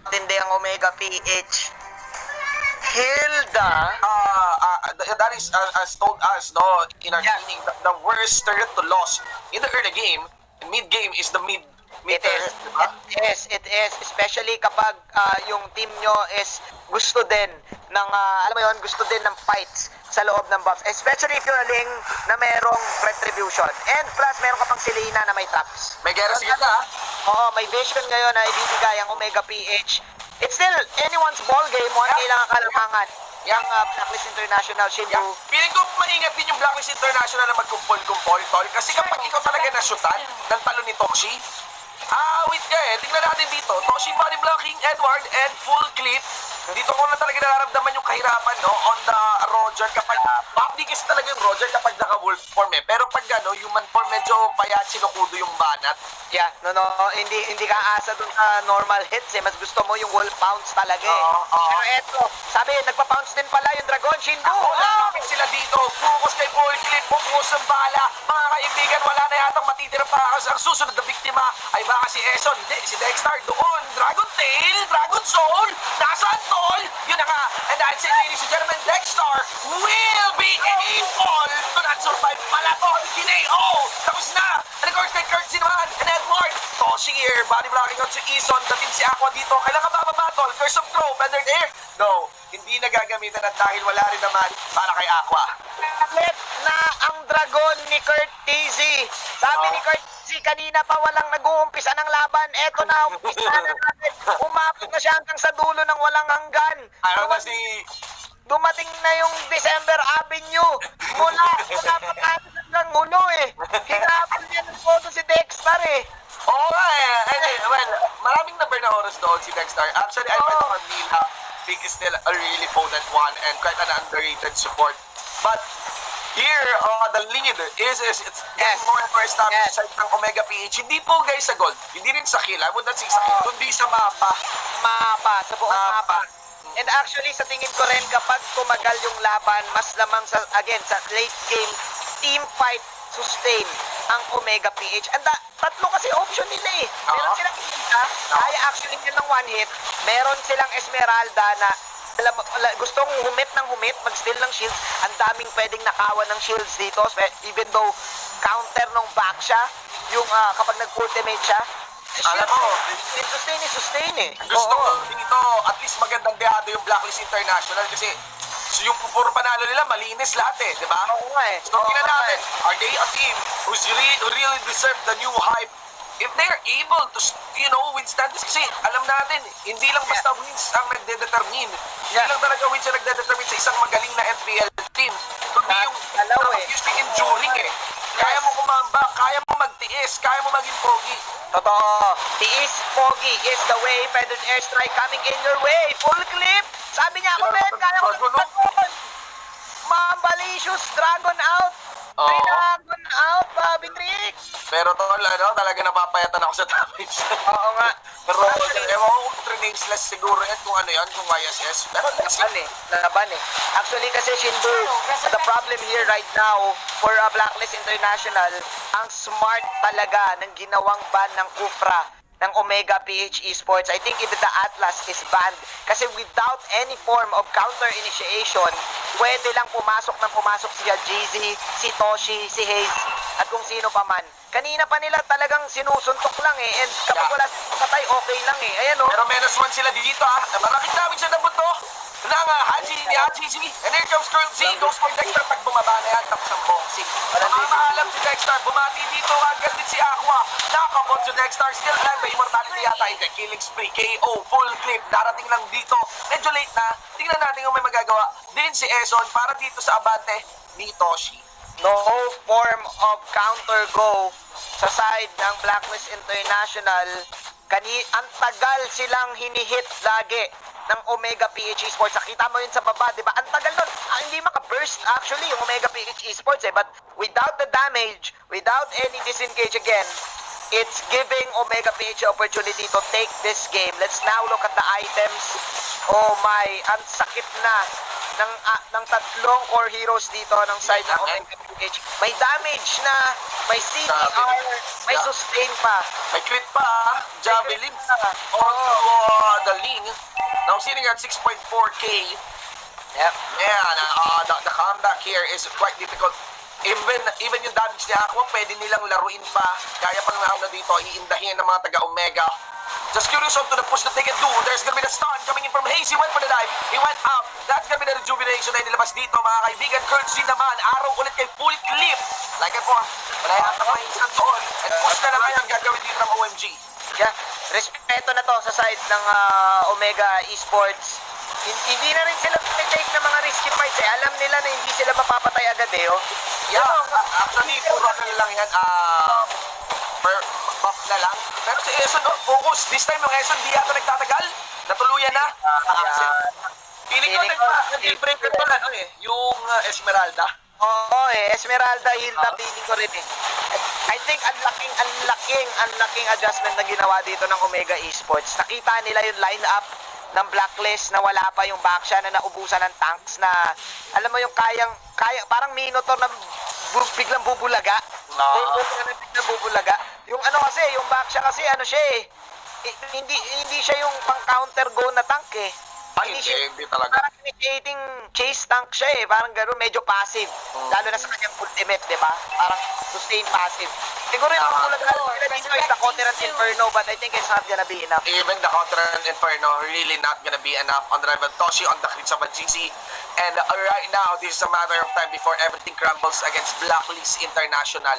matindi ang Omega PH. Hilda. That is as told us, no, in our training, the worst turret to loss in the early game, mid game is the mid It turret, is. diba? It is. Especially kapag yung team nyo is gusto din ng, alam mo yun, gusto din ng fights sa loob ng buffs. Especially if you're a lane na merong retribution. And plus, meron ka pang Selena na may traps. May gera sila na. Oo, may vision ngayon na ibibigay ang Omega PH. It's still anyone's ball game. Mukhang kailangan kalamangan. Yung Blacklist International, Shindu. Yeah. Feeling ko maingat din yung Blacklist International na magkumpol-kumpol, tol. Kasi kapag ikaw talaga nasyutan ng talo ni Toshi, wait ka tingnan natin dito. Toshi body blocking, Edward, and full clip. Dito ko na talaga nararamdaman yung kahirapan, no, on the Roger kapag, di kasi talaga yung Roger kapag naka-wolf form Pero pag human form, medyo payat sinukudo yung banat. Yeah, hindi ka asa dun sa normal hits Mas gusto mo yung wolf pounce talaga Pero eto, sabi, nagpa-pounce din pala yung Dragon, Shindu. Lapit sila dito, focus kay full clip, focus ang bala. Mga kaibigan, wala na yatang matitira pa. Ang susunod na biktima ay baka si Eson, hindi, si Dexter doon. Dragon Tail, Dragon Soul, nasaan tol? Yun na nga, and I'd say, ladies and gentlemen, Dexter will be able to not survive pala to. Kineo, tapos na. And of course, kay Kurtz naman, and Edward, Toshi here, body blocking out si Eson, dating si Aqua dito. Kailangan ba mamatol? Curse of Crow, Feathered Air? No, hindi na gagamitan at dahil wala rin naman para kay Aqua. Let na ang Dragon ni Kurt Tizzy. Sabi ni Kurt Tizzy, kanina pa walang nag-uumpisa ng laban. Eto na, umpisa na natin. Umabot na siya hanggang sa dulo ng walang hanggan. Ano kasi Dumating na yung December Avenue. Mula pagkakas hanggang ulo Hirapan niya ng photo si Dexter Oo nga well, maraming number na oras doon si Dexter. Actually, I find Manila Big is still a really potent one and quite an underrated support. But here, the lead is it's getting more and more established sa ng Omega PH. Hindi po guys sa gold, hindi rin sa kill. I would not say sa kill, kundi sa mapa. Sa buong mapa. And actually, sa tingin ko rin, kapag tumagal yung laban, mas lamang sa late game, team fight, sustain ang Omega PH. And tatlo kasi option nila Meron silang isa, kaya actually yun ng one hit. Meron silang Esmeralda na gustong humit, mag-steal ng shields. Ang daming pwedeng nakawan ng shields dito, even though counter nung back siya, yung kapag nag-ultimate siya. Alam mo, sustain gusto ko dito, at least magandang dehado yung Blacklist International kasi yung puro panalo nila, malinis lahat di ba? Oo nga So, tingnan natin, are they a team who really deserve the new hype? If they're able to, withstand this, kasi alam natin, hindi lang basta wins ang nagdedetermine. Hindi lang talaga wins ang nagdedetermine sa isang magaling na MPL team. Kundi yung usually enduring Kaya mo kumamba, kaya mo magtiis, kaya mo maging pogi. Totoo. Tiis, pogi is the way. Feathered airstrike coming in your way. Full clip. Sabi niya ako, men, kaya ko Dragon. Mambalicious, Dragon out. Dragon out, Bobby Trick. Pero tol, talaga napapayatan ako sa damage. Oo nga. Pero ewan ko kung 3 nameless siguro kung ano yan, kung YSS. Pero laban Actually kasi Shindu, the problem here right now for Blacklist International, ang smart talaga ng ginawang ban ng Kufra ng Omega PH Esports. I think even the Atlas is banned kasi without any form of counter initiation, pwede lang pumasok si GZ, si Toshi, si Hayes, at kung sino pa man. Kanina pa nila talagang sinusuntok lang and kapag wala silang patay, okay lang Ayan Pero menos one sila dito Marakit namin siya ng buto ng Haji ni HGZ. And here comes Curl Z, goes for Dexter. Pag bumaba na yan, tapos ang boxing. Nakakaalam si Dexter, bumati dito agad din si Aqua. Nakakapon si Dexter, still alive by immortality yata. Hindi, killing spree, KO, full clip. Darating lang dito. Medyo late na. Tingnan natin kung may magagawa din si Eson para dito sa abante ni Toshi. No form of counter go sa side ng Blacklist International. Ang tagal silang hinihit lagi ng Omega PH Esports. Nakita mo yun sa baba, di ba? Ang tagal nun. Hindi maka-burst actually yung Omega PH Esports But without the damage, without any disengage again, it's giving Omega PH opportunity to take this game. Let's now look at the items. Oh my, ang sakit na ng tatlong core heroes dito ng side ng Omega PH. May damage na, may CTR, may sustain pa. May crit pa, Javelin the Ling. Now sitting at 6.4k. Yep. Man, the comeback here is quite difficult. Even yung damage ni Aqua, pwede nilang laruin pa. Kaya pang nauna dito, iindahin ng mga taga-Omega. Just curious on to the push that they can do. There's gonna be the stun coming in from Hayes. He went for the dive. He went up. That's gonna be the rejuvenation na inilabas dito, mga kaibigan. Courtesy naman, araw ulit kay Full Clip. Like it po, manayang mga insan doon. And push na ngayon gagawin dito ng OMG. Yeah, respeto na to sa side ng Omega Esports. Hindi na rin sila take ng mga risky fights eh. Alam nila na hindi sila mapapatay agad eh. Oh. Yeah, actually, puro na lang yan. Buff na lang. Pero si Eson, focus. This time yung Eson, di yata nagtatagal. Natuluyan na. Feeling ko nag-break ito na, yung Esmeralda. Oo Esmeralda, Hilda, feeling ko rin eh. I think ang laking adjustment na ginawa dito ng Omega Esports. Nakita nila yung lineup ng Blacklist na wala pa yung Baksha na naubusan ng tanks na alam mo yung kaya parang Minotaur na biglang bubulaga. Biglang bubulaga. Yung kasi, yung Baksha kasi siya eh. Hindi siya yung pang counter go na tank eh. Hindi talaga. Parang initiating chase tank siya eh. Parang gano'n, medyo passive. Lalo na sa kanyang ultimate, di ba? Parang sustain passive. Siguro yung bubulaga nila dito is the Counter Inferno, but I think it's not gonna be enough. Even the Counter Inferno really not gonna be enough on the rival Toshi on the crits of a GC. And right now, this is a matter of time before everything crumbles against Blacklist International.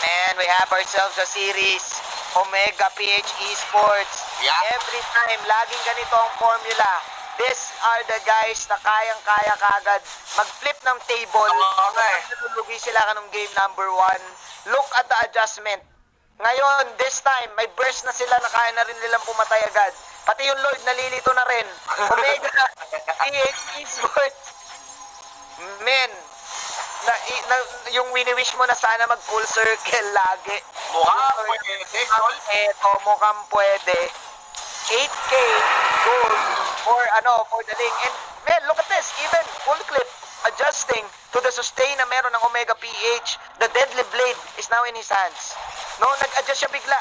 And we have ourselves a series, Omega PH Esports. Yeah. Every time, laging ganito ang formula. These are the guys na kayang-kaya kagad mag-flip ng table. Nalulugi sila kanong game number 1. Look at the adjustment. Ngayon, this time, may burst na sila na kaya na rin nilang pumatay agad. Pati yung Lord, nalilito na rin. Omega PH Esports. Men, yung wini-wish mo na sana mag full circle lagi. Mukhang pwede. 8k gold for the link. And man, look at this. Even Full Clip adjusting to the sustain na meron ng Omega PH. The Deadly Blade is now in his hands. No, nag-adjust siya bigla.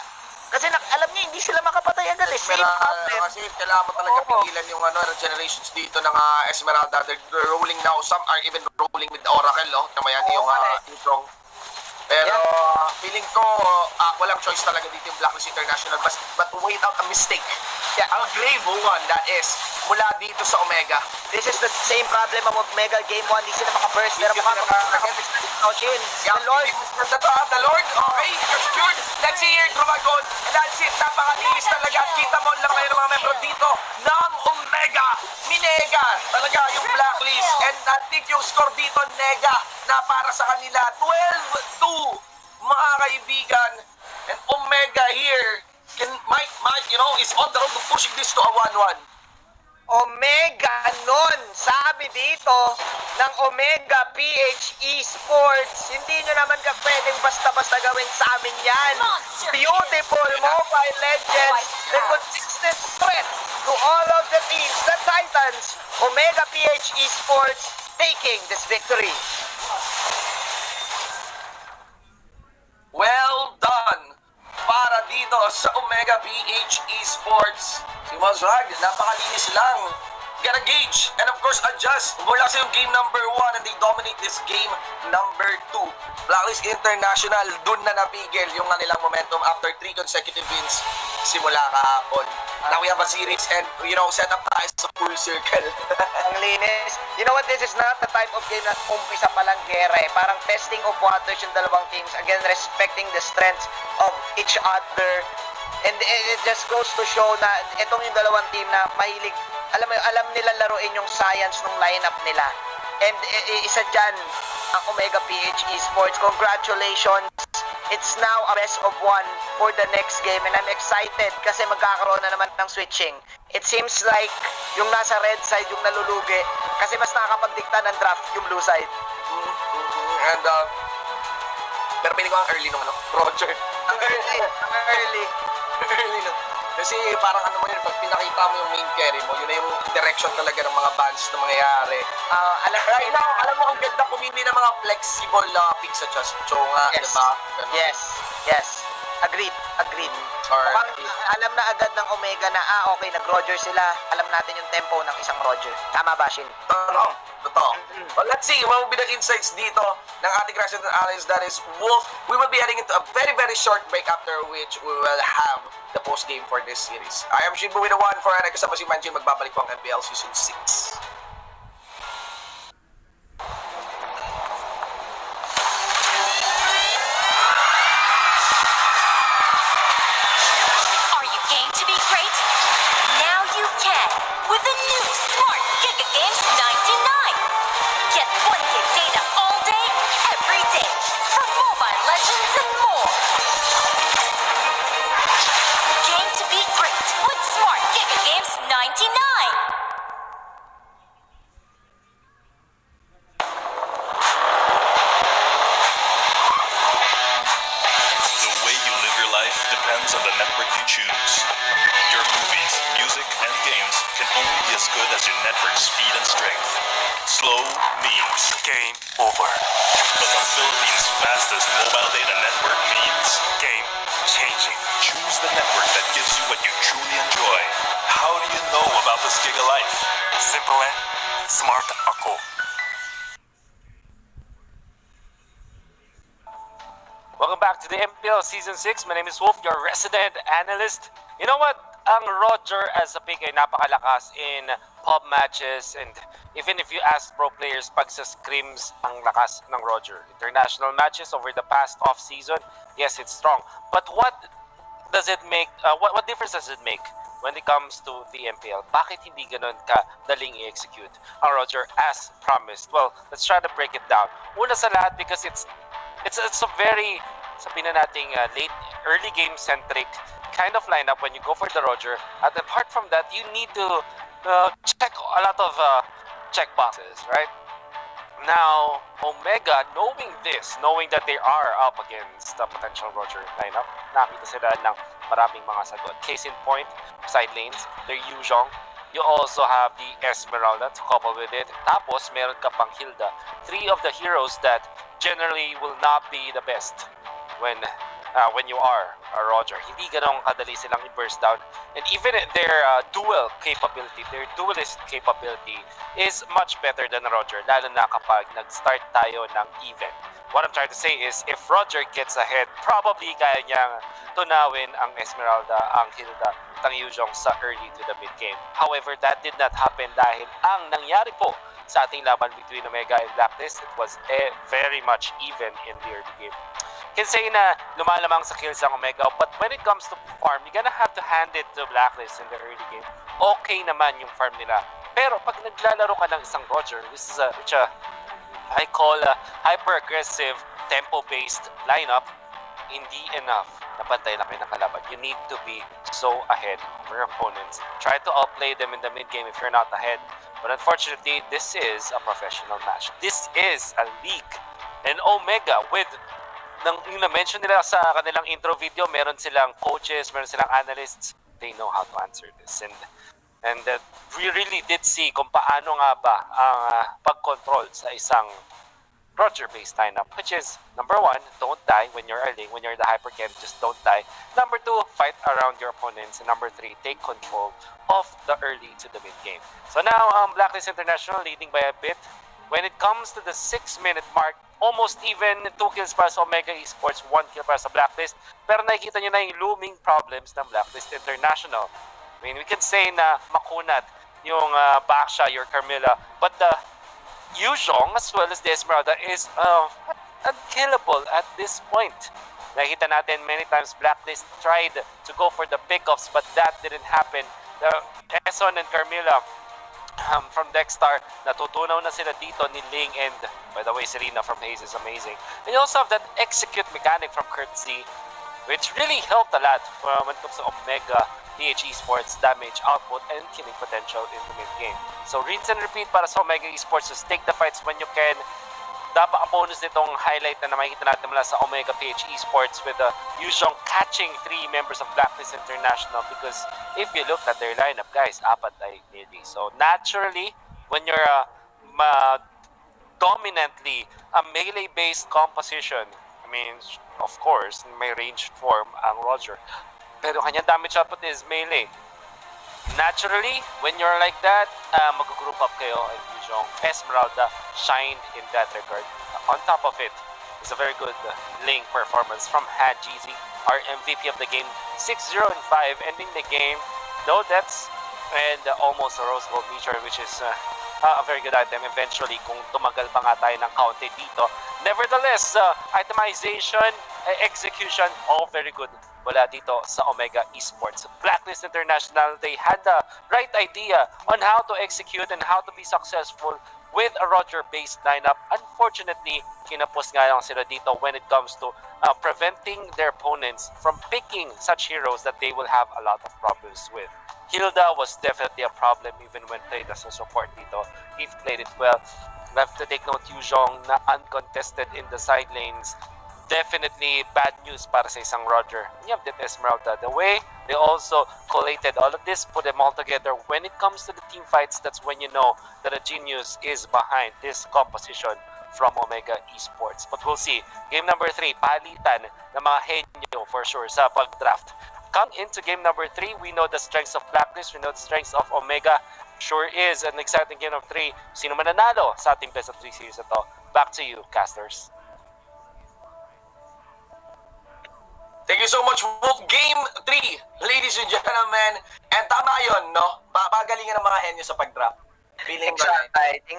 Kasi alam niya, hindi sila makapatay agad eh. Same problem. Kasi kailangan mo talaga pigilan yung regenerations dito ng Esmeralda. They're rolling now. Some are even rolling with Oracle, Kamayan yung strong. Pero feeling ko, walang choice talaga dito yung Blacklist International. But wait out a mistake. Yeah, ang grave one, that is, mula dito sa Omega. This is the same problem of Omega Game 1. Hindi sila makaburst. Pero the Lord. The Lord, okay, you're secured. Let's see here, Drumagon. And that's it, napakalinis talaga. Kita mo lang kayo ng mga membro dito ng Omega. Minega talaga yung Blacklist. And I think yung score dito, Nega, na para sa kanila, 12-2, mga kaibigan. And Omega here, might, is on the road to pushing this to a 1-1. Omega nun, sabi dito ng Omega PH Esports, hindi nyo naman pwedeng basta-basta gawin sa amin yan. Beautiful Mobile Legends, the consistent threat to all of the teams, the Titans. Omega PH Esports taking this victory. Well done para dito sa Omega PH Esports. Si Mazrag, napakalinis lang. Gotta gauge and of course adjust. Mula sa yung game number 1 and they dominate this game number 2. Blacklist International, dun na napigil yung kanilang momentum after 3 consecutive wins simula kahapon. Now we have a series and set up tayo sa full circle. Ang linis. You know what, this is not the type of game na umpisa palang gera eh. Parang testing of waters yung dalawang teams. Again, respecting the strengths of each other. And it just goes to show na itong yung dalawang team na mahilig, alam nila laruin yung science ng lineup nila. And isa dyan, ang Omega PH Esports. Congratulations! It's now a best of 1 for the next game and I'm excited kasi magkakaroon na naman ng switching. It seems like yung nasa red side yung nalulugi kasi mas nakakapagdikta ng draft yung blue side. And pero piling ko ang early nung Roger. Ang early. Early nung. Kasi parang ano mo yun, pag pinakita mo yung main carry mo, yun na yung direction talaga ng mga bands na mangyayari. Right now, alam mo, ang ganda pumili ng mga flexible picks sa Chonga, Yes. diba? Yes. Agreed. Or, Alam na agad ng Omega na, okay, nag-Roger sila. Alam natin yung tempo ng isang Roger. Tama ba, Shin? Totoo. Well, let's see, what will be the insights dito ng ating Resident Allies, that is Wolf. We will be heading into a very, very short break, after which we will have the post-game for this series. I am Shin with the one for Anek, kasama si Manji, magbabalik po ang MPL Season 6. Are you game to be great? Now you can with the new Smart Giga Games 99. Get 1 gig data all day, every day for Mobile Legends and more. Game to be great with Smart Giga Games 99. The way you live your life depends on the network you choose. Your movies, music, and games can only be as good as your network's speed and strength. Slow means game over. But the Philippines' fastest mobile data network means game changing. Choose the network that gives you what you truly enjoy. How do you know about this Giga Life? Simple and smart ako. Welcome back to the MPL Season 6. My name is Wolf, your resident analyst. You know what? Ang Roger as a pick ay napakalakas in pub matches, and even if you ask pro players, pag sa scrims, ang lakas ng Roger. International matches over the past off-season, yes, it's strong. But what does it make, what difference does it make when it comes to the MPL? Bakit hindi ganun kadaling i-execute ang Roger as promised? Well, let's try to break it down. Una sa lahat, because it's a very, sabihin na nating early game centric kind of lineup when you go for the Roger. And apart from that, you need to check a lot of check boxes, right? Now, Omega, knowing this, knowing that they are up against the potential Roger lineup, nakita sila ng maraming mga sagot. Case in point, side lanes, they're Yuzhong. You also have the Esmeralda to couple with it. Tapos, meron ka pang Hilda. 3 of the heroes that generally will not be the best when you are a Roger. Hindi ganong kadali silang i-burst down. And even their dual capability, their duelist capability is much better than Roger, lalo na kapag nag-start tayo ng even. What I'm trying to say is, if Roger gets ahead, probably kaya niyang tunawin ang Esmeralda, ang Hilda, ang Yuzhong sa early to the mid game. However, that did not happen dahil ang nangyari po sa ating laban between Omega and Blacklist, it was very much even in the early game. Can say na lumalamang sa kills ang Omega, but when it comes to farm, you're gonna have to hand it to Blacklist in the early game. Okay naman yung farm nila. Pero pag naglalaro ka ng isang Roger, which I call a hyper-aggressive, tempo-based lineup, hindi enough na pantay na kayo ng kalaban. You need to be so ahead of your opponents. Try to outplay them in the mid-game if you're not ahead. But unfortunately, this is a professional match. This is a league. And Omega, with yung na-mention nila sa kanilang intro video, meron silang coaches, meron silang analysts. They know how to answer this. And we really did see kung paano nga ba ang pag-control sa isang Roger-based lineup, which is, number 1, don't die when you're early. When you're the hyper-chem, just don't die. Number 2, fight around your opponents. And number 3, take control of the early to the mid-game. So now, Blacklist International leading by a bit. When it comes to the 6-minute mark, almost even 2 kills para sa Omega Esports, 1 kill para sa Blacklist. Pero nakikita nyo na yung looming problems ng Blacklist International. I mean, we can say na makunat yung Baksha, your Carmilla, but the Yuzhong as well as the Esmeralda is unkillable at this point. Nakita natin many times Blacklist tried to go for the pickoffs, but that didn't happen. The Eson and Carmilla from Dexstar, natutunaw na sila dito ni Ling, and by the way, Serena from Haze is amazing. And you also have that execute mechanic from Kurt Z, which really helped a lot when it comes to Omega-PH Esports damage output and killing potential in the mid game. So rinse and repeat para sa Omega Esports. Just take the fights when you can. bonus nitong highlight na makikita natin mula sa Omega-PH Esports with Yuzhong catching 3 members of BLACKLIST International, because if you look at their lineup, guys, apat ay nearly. So naturally, when you're dominantly a melee-based composition, I mean, of course, may ranged form ang Roger, pero kanyang damage output is melee. Naturally, when you're like that, mag-group up kayo, and Yuzhong Esmeralda shined in that regard. On top of it, it's a very good link performance from Had GZ, our MVP of the game, 6-0 and 5, ending the game, no deaths, and almost a rose gold meteor, which is a very good item eventually kung tumagal pa nga tayo ng counted dito. Nevertheless, itemization, execution, all very good wala dito sa Omega Esports. BLACKLIST International, they had the right idea on how to execute and how to be successful with a Roger-based lineup. Unfortunately, kinapos nga lang sila dito when it comes to preventing their opponents from picking such heroes that they will have a lot of problems with. Hilda was definitely a problem even when played as a support dito. He played it well. We have to take note, Yuzhong na uncontested in the side lanes. Definitely bad news para sa isang Roger. You have that Esmeralda. The way they also collated all of this, put them all together. When it comes to the team fights, that's when you know that a genius is behind this composition from Omega Esports. But we'll see. Game number 3, palitan ng mga henyo for sure sa pag-draft. Come into game number 3, we know the strengths of BLACKLIST, we know the strengths of Omega. Sure is an exciting game of 3. Sino man nanalo sa ating best of 3 series ito? Back to you, casters. Thank you so much, Wolf. Game 3, ladies and gentlemen. And tama yun, no? Pagalingan ng mga henyo sa pag-draft. Feeling Exciting.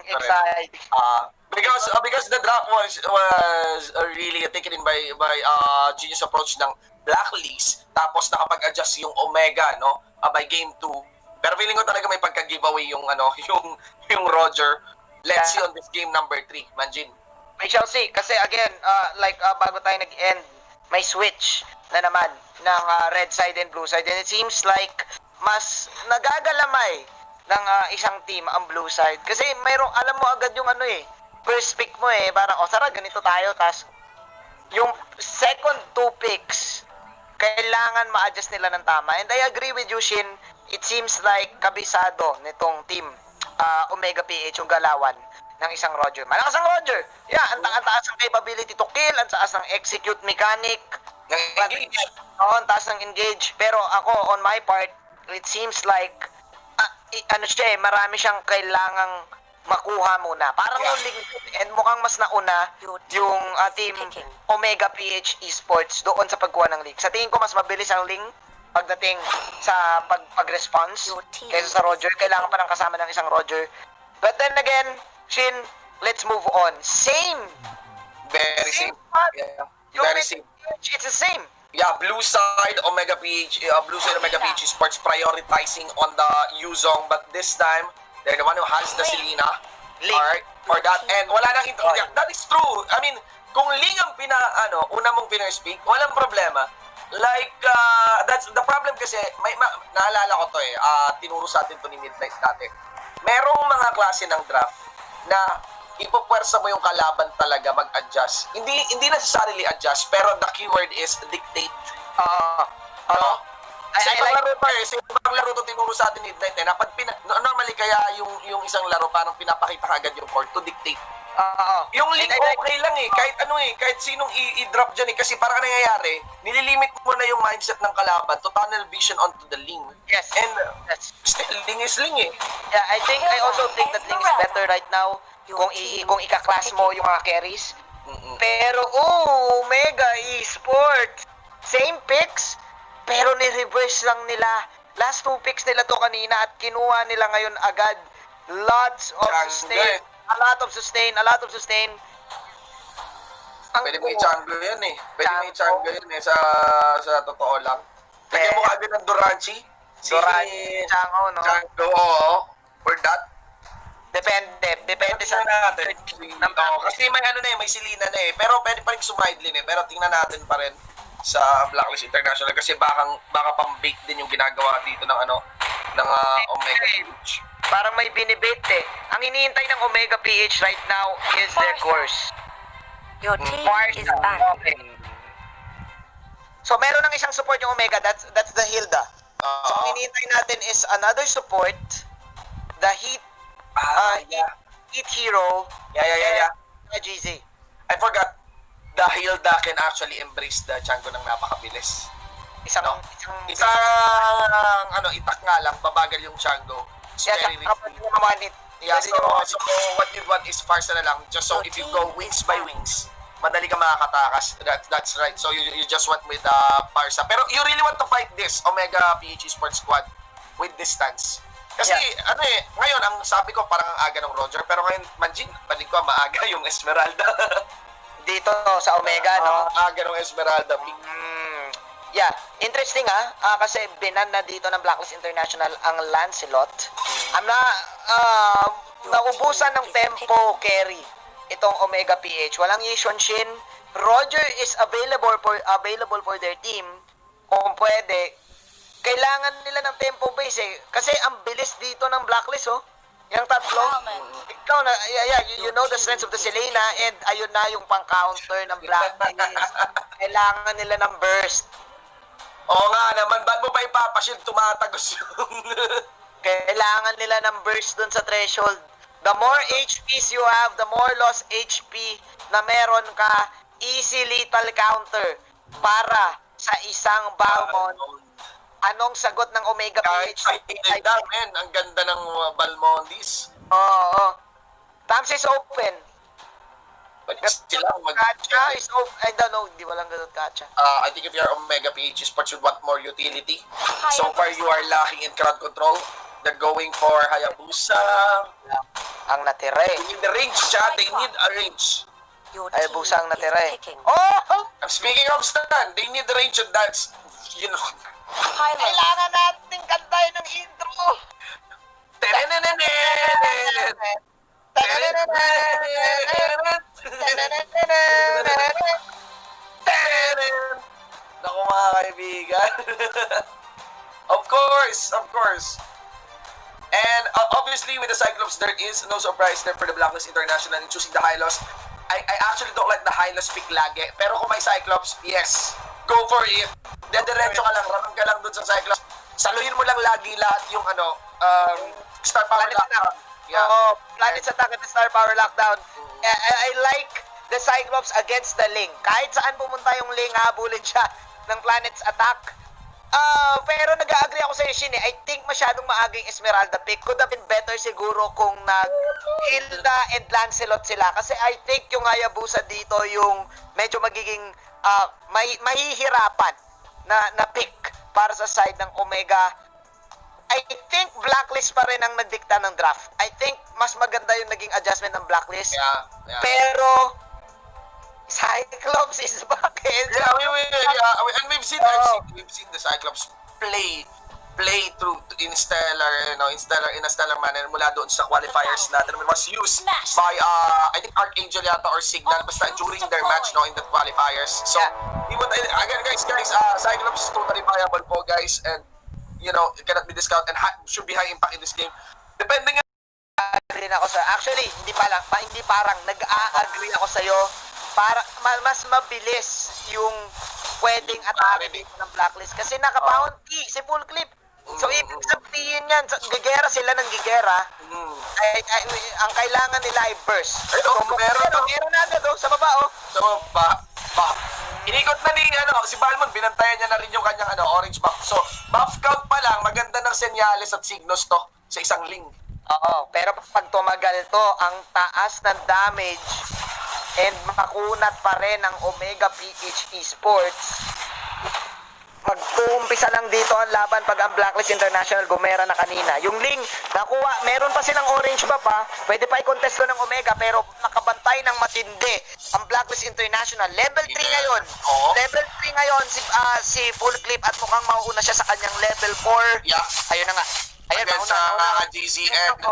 Because the draft was really taken in by genius approach ng BLACKLIST. Tapos nakapag-adjust yung Omega, no? By game 2. Pero feeling ko talaga may pagka-giveaway yung yung Roger. Let's see on this game number 3, Manjin. We shall see. Kasi again, bago tayo nag-end, may switch na naman ng red side and blue side, and it seems like mas nagagalamay ng isang team ang blue side kasi mayroong alam mo agad yung first pick mo parang tara ganito tayo, tas yung second 2 picks kailangan ma-adjust nila ng tama, and I agree with you, Shin. It seems like kabisado nitong team Omega-PH yung galawan ng isang Roger. Malakas ang Roger. Yeah, ang taas ng capability to kill, ang taas ng execute mechanic, Engage. ang taas ng engage. Pero ako, on my part, it seems like marami siyang kailangang makuha muna. Parang yung link, and mukhang mas nauna yung team Omega-PH Esports doon sa pagkuha ng league. Sa tingin ko, mas mabilis ang link pagdating sa pag-response kaysa sa Roger. Kailangan pa ng kasama ng isang Roger. But then again, Shin, let's move on. Same. Very same. Yeah. Yung Very same. it's the same. Yeah, blue side Omega-PH Esports prioritizing on the Yuzhong, but this time they're the one who has the Selena. Alright, for that. And wala nang that is true. I mean, kung Ling ang una mong pinerspeak, walang problema. Like, that's the problem kasi, naalala ko to tinuro sa atin to ni Midnight dati. Merong mga klase ng draft na ipopwersa mo yung kalaban talaga mag-adjust. Hindi necessarily adjust, pero the keyword is dictate. Sa ibang laro pa sa ibang laro to tinuro sa atin Midnight na pag normally kaya yung isang laro parang pinapakita kagad yung court to dictate. Yung link okay lang kahit sinong i-drop dyan kasi parang nangyayari, nililimit mo na yung mindset ng kalaban to tunnel vision onto the link. Yes. And still, link is link Yeah, I also think that link is better right now kung ika-class mo yung mga carries. Pero Omega Esports, same picks, pero ni-reverse lang nila. Last 2 picks nila to kanina at kinuha nila ngayon agad. Lots of sustain. A lot of sustain. Pwede mo i-jungle yan Pwede mo i-jungle yan sa totoo lang. Lagyan mo agad ng Duranchi. Chango, no? Chango, oo. For that. Depende sa natin. Kasi may Selena na Pero pwede pa rin sumideline Pero tingnan natin pa rin sa BLACKLIST International kasi baka pang-bake din yung ginagawa dito ng Omega-PH. Parang may binibit eh. Ang hinihintay ng Omega PH right now is their course. Your team is Parsa. back. Okay. So meron ng isang support yung Omega, that's the Hilda. So ang hinihintay natin is another support, the Heat, Heat Hero, Yeah. and GZ. I forgot. The Hilda can actually embrace the Chango ng napakabilis. Isang Isang itak nga lang, babagal yung Chango. It's yeah, very kapag risky. niya mamanit. Yeah, so what you'd want is Farsa na lang. Just so if you go wings by wings, madali ka makakatakas. That's right. So you just want with Farsa. Pero you really want to fight this Omega PH Sports Squad with distance. Kasi ngayon ang sabi ko parang ang aga ng Roger, pero ngayon Manjin, balik ko maaga yung Esmeralda. Dito sa Omega, no? Aga ng Esmeralda. Yeah, interesting kasi binan na dito ng Blacklist International ang Lancelot. I'm na naubusan ng tempo carry itong Omega PH. Walang Yishon Shin. Roger is available for their team. Kung pwede, kailangan nila ng tempo base eh. Kasi ang bilis dito ng Blacklist Yung tatlo. Ikaw na, you know the strengths of the Selena and ayun na yung pang-counter ng Blacklist. Kailangan nila ng burst. Oo nga naman, ba't mo pa ipapashield tumatagos yung... Kailangan nila ng burst dun sa threshold. The more HPs you have, the more lost HP na meron ka, easy lethal counter para sa isang Balmond. Anong sagot ng Omega Kahit PH? Hilda, men, ang ganda ng Balmondis. Oo. Tams is open. Balik sila Kacha is open. I don't know, di walang ganun Kacha. I think if you're Omega PH Sports, you want more utility. So far, you are lacking in crowd control. They're going for Hayabusa. Ang natira They need the range, siya. They need a range. Your Ay, team busang is natira picking. Oh! Speaking of stun, they need the range and that's, you know. Highlights. Kailangan natin kantahin ng intro! Naku mga kaibigan. Of course. And obviously with the Cyclops, there is no surprise there for the Blacklist International in choosing the Hylos. I actually don't like the Hylos pick lagi. Pero kung may Cyclops, yes, go for it. Diretso ka lang, ramang ka lang dun sa Cyclops. Saluhin mo lang lagi lahat yung Star Power Lockdown. Yeah. Planets Attack at the Star Power Lockdown. I like the Cyclops against the Ling. Kahit saan pumunta yung Ling, habulin siya ng Planets Attack. Pero nag-agree ako sa Shin eh. I think masyadong maagang Esmeralda pick. Could have been better siguro kung nag-Hilda and Lancelot sila. Kasi I think yung Hayabusa dito yung medyo magiging mahihirapan na pick para sa side ng Omega. I think Blacklist pa rin ang nagdikta ng draft. I think mas maganda yung naging adjustment ng Blacklist. Yeah. Pero Cyclops is back. And we've seen the Cyclops play through in stellar, in a stellar manner mula doon sa qualifiers natin. It was used by I think Archangel yata or Signal basta during their match in the qualifiers. So again guys, Cyclops is totally viable po guys, and it cannot be discounted and should be high impact in this game. Depending Agree na ako sa actually hindi parang nag-a-agree ako sa iyo para mas mabilis yung pwedeng atake dito ng Blacklist kasi naka-bounty si full clip. So ibig sabihin yan, gigera sila ng gigera. Ang kailangan nila ay burst. Meron na agad sa baba So inikot na ni si Balmond, binantayan niya na rin yung kanyang orange buff. So buff count pa lang, maganda ng senyales at signos to sa isang link. Oo, pero pag tumagal to, ang taas ng damage and makunat pa rin ang Omega PH Esports. Mag-uumpisa lang dito ang laban pag ang Blacklist International gumera na kanina. Yung Ling, nakuha, meron pa silang orange buff pwede pa i-contest ko ng Omega pero nakabantay ng matindi ang Blacklist International. Level 3 ngayon. Level 3 ngayon si Full Clip at mukhang mauuna siya sa kanyang level 4. Yeah. Ayun na nga. Ayun, sa GZN.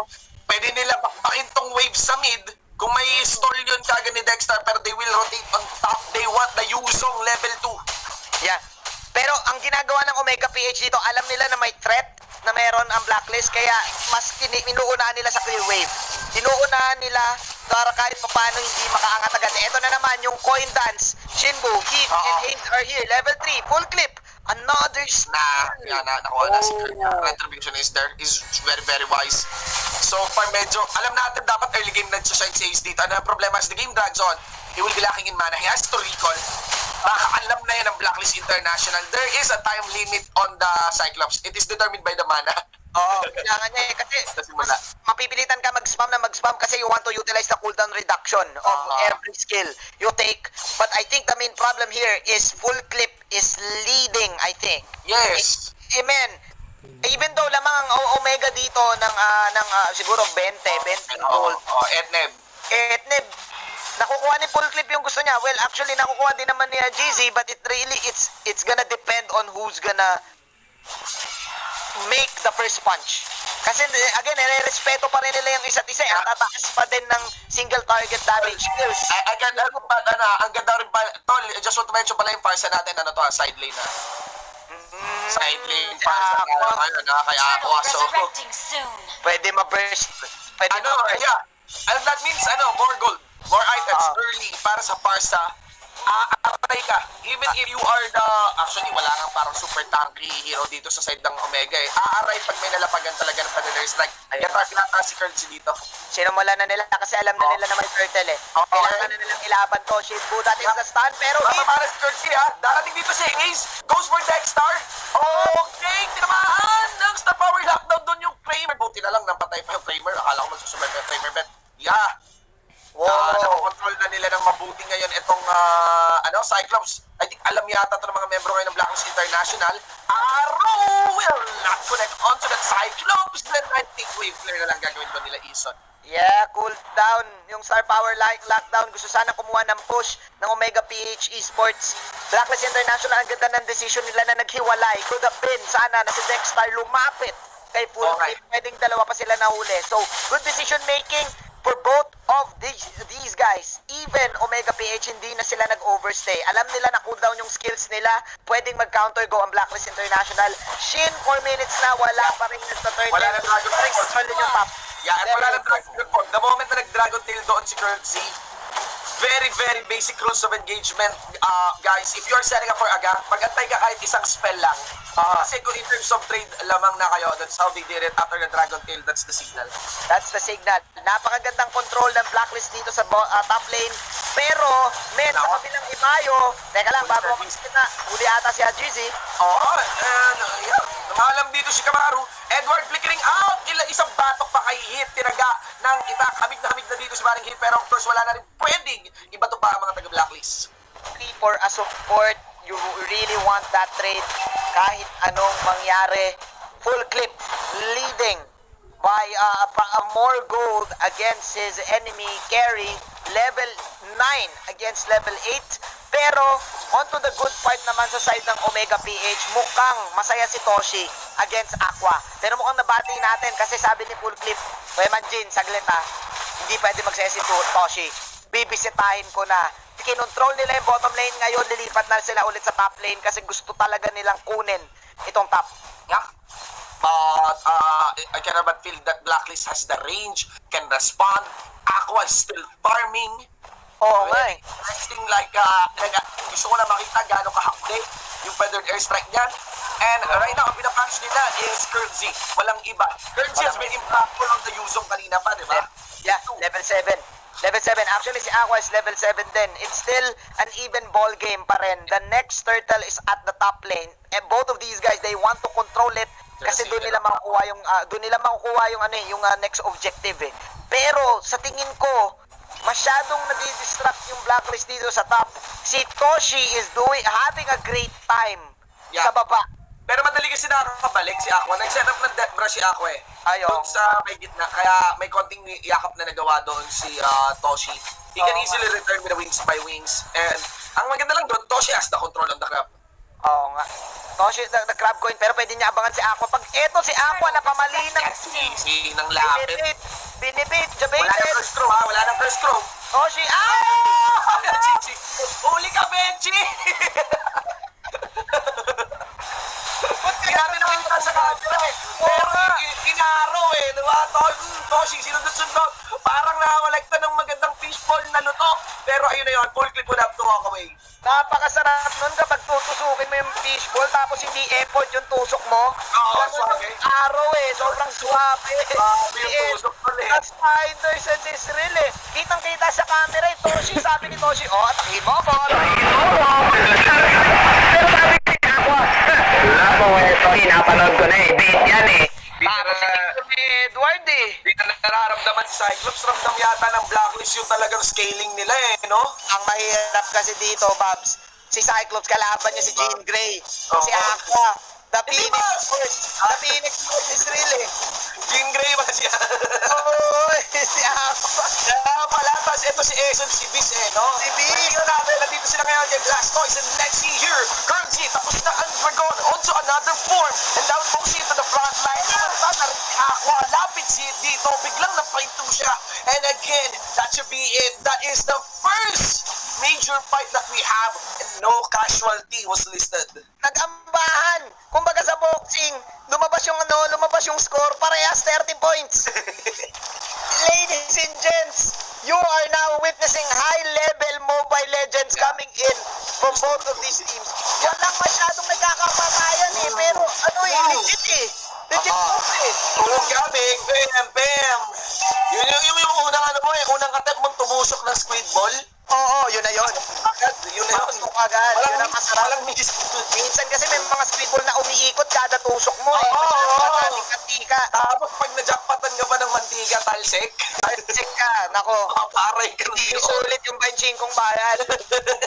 Pwede nila bakbakin tong wave sa mid. Kung may stall yun kagad ni Dexter, pero they will rotate on top. They want the Yuzong level 2. Yeah. Pero ang ginagawa ng Omega PH dito, alam nila na may threat na meron ang Blacklist, kaya mas inuunahan nila sa clear wave. Inuunahan nila para kahit paano hindi makaangat agad. Ito na naman yung coin dance. Shinbu, Heat, and Haynes are here. Level 3, full clip. Another steal. Nakuha na si Kurt. Retribution is there. Is very, very wise. So far, medyo, alam natin dapat early game nag-shine si Ace dito. Ano ang problema? As the game drags on, he will be lacking in mana. He has to recall. Alam na yan ang Blacklist International. There is a time limit on the Cyclops. It is determined by the mana. Oo, kailangan niya eh. Kasi mas mapipilitan ka mag-spam kasi you want to utilize the cooldown reduction of every skill you take. But I think the main problem here is full clip is leading, I think. Yes. Amen. Even though lamang ang Omega dito ng siguro 20 gold. Etneb, nakukuha ni full clip yung gusto niya. Well, actually nakukuha din naman ni GZ, but it's gonna depend on who's gonna make the first punch. Kasi again, nire-respeto pa rin nila yung isa't isa. Ang tataas pa din ng single target damage skills. Ang ganda rin pa, tol, just want to mention pala yung parsa natin, side lane na. Side lane, parsa na, kaya ako, so, Resurrecting soon. Pwede ma-burst. And that means, more gold, more items early para sa parsa. Aaray ka. Even if you are actually, wala nang parang super tanky hero dito sa side ng Omega eh. Aaray pag may nalapagan talaga ng Predator Strike. Kaya pinata si Curtsy dito. Sinumula na nila kasi alam na nila na may turtle eh. Kailangan na nilang ilaban to. Shinbu, that is the stun, pero Para si Curtsy darating dito si Ace. Goes for Dexter. Okay, tinamaan ng star power lockdown doon yung Kramer. Buti na lang, napatay pa yung Kramer. Akala ko magsusumay pa yung Kramer bet. Yeah. Nakontrol na nila ng mabuti ngayon itong Cyclops. I think alam yata ito ng mga membro ngayon ng Blacklist International. Arrow will not connect onto that Cyclops. Then I think wave clear na lang gagawin ko nila, Ison. yeah, cool down. Yung star power lockdown. Gusto sana kumuha ng push ng OMEGA-PH Esports. Blacklist International, ang ganda ng decision nila na naghiwalay. Could have been sana na si Dexter lumapit kay full clip. Pwedeng dalawa pa sila nahuli. So, good decision making for both of these guys. Even OMEGA-PH, hindi na sila nag-overstay. Alam nila na cooldown yung skills nila. Pwedeng mag-counter go ang Blacklist International. Shin, 4 minutes na, wala pa rin sa third. Wala na Dragon pa rin control yung top. Yeah, at wala na Dragon Tail. The moment na nag-Dragon Tail doon si Curtsy, very, very basic rules of engagement. Guys, if you're setting up for a gang, mag-antay ka kahit isang spell lang. Kasi kung in terms of trade lamang na kayo, that's how they did it after the Dragon Tail. That's the signal. That's the signal. Napakagandang control ng Blacklist dito sa top lane. Pero, sa kabilang ibayo, teka lang, bago ako na, huli ata si GZ. Namalam dito si Kamaru. Edward flickering out. Isang batok pa kay Hit. Tinaga ng itak. Hamig na dito si Maring Hit. Pero of course, wala na rin pwedeng iba to pa ang mga taga-Blacklist. For a support, you really want that trade kahit anong mangyari. Full clip, leading by more gold against his enemy carry, level 9 against level 8. Pero onto the good part naman sa side ng OMEGA-PH, mukhang masaya si Toshi against Aqua. Pero mukhang nabati natin kasi sabi ni Full Clip, Kuya Manjin, saglit hindi pwede magsaya si Toshi. Bibisitahin ko na. Kinontrol nila yung bottom lane ngayon, lilipat na sila ulit sa top lane kasi gusto talaga nilang kunin itong top. Yeah. But I cannot but feel that Blacklist has the range, can respond. Aqua is still farming. Oo nga eh. Next thing like, gusto ko na makita gano'ng kahapde yung feathered airstrike niyan. And right now, ang pinapunish nila is Curtsy. Walang iba. Curtsy has been impactful on the Yuzong kanina pa, di ba? Yeah, level 7. Level 7. Actually, si Aqua is level 7 din. It's still an even ball game pa rin. The next turtle is at the top lane. And both of these guys, they want to control it kasi doon nila makukuha yung next objective eh. Pero sa tingin ko, masyadong nadidistract yung Blacklist dito sa top. Si Toshi is having a great time sa baba. Pero madali kasi nakakabalik si Aqua. Nag-set up ng death brush si Aqua eh. Doon sa may gitna. Kaya may konting yakap na nagawa doon si Toshi. He can easily return with the wings by wings. And ang maganda lang doon, Toshi has the control on the crab. Oo nga. Toshi, the crab coin. Pero pwede niya abangan si Aqua. Pag eto si Aqua na pamali ng easy ng lapit. Binibit, jabated. Wala nang first crow wala nang first crow. Toshi, Chichi! Uli ka, Benji! natin nakita sa camera eh. Pero inaraw eh, di ba? Toshi, sinundot-sundot. Parang nakakolekta ng magandang fishball na luto. Pero ayun na yun, full clip would have to walk away. Napakasarap nun kapag tutusukin mo yung fishball tapos hindi effort yung tusok mo. Oo, Ganun suwabe. yung araw eh, sobrang suwabe. Suwabe yung tusok nun eh. The spiders and Israel eh. Kitang-kita sa camera eh, Toshi, sabi ni Toshi, oh, atakin mo ko. Pero sabi ko ako, wala mo ito, napanood ko na eh, bait yan eh. Tapos si Edward eh. Hindi na nararamdaman si Cyclops. Ramdam yata ng Blacklist yung talagang scaling nila eh, no? Ang mahirap kasi dito, Babs, si Cyclops, kalaban niya si Jean Grey. Si Aqua, the Phoenix Force Israel eh. Jean Grey ba siya? Oo, si Aqua. Kaya pala, tapos ito si Eson, si Bis eh, no? Si Bis. Tingnan natin, nandito sila ngayon kay Blastoise and Lexi here. Currency, tapos na ang Dragon, onto another form. And now focusing to the front line. Naman na rin si Aqua, lapit si dito, biglang napainto siya. And again, that should be it. That is the first major fight that we have and no casualty was listed. Nag-ambahan. Kumbaga sa boxing, lumabas yung score, parehas 30 points. Ladies and gents, you are now witnessing high-level Mobile Legends coming in from both of these teams. Walang masyadong nagkakapatayan eh, pero ano eh, legit eh. Legit moves eh. Tulog kami, bam. Yung unang ano mo eh, unang attempt mong tumusok ng squid ball. Oo, yun na yun. Yun na yun. Tusok agad. Yun ang masarap. Walang miss. Minsan kasi may mga speed ball na umiikot kada tusok mo eh. Oo, Masyadong oo. katika. Tapos pag najakpatan ka ba ng mantika, talsik? Check ka, nako. Paparay ka Hindi dito. sulit yung benching kong bayan.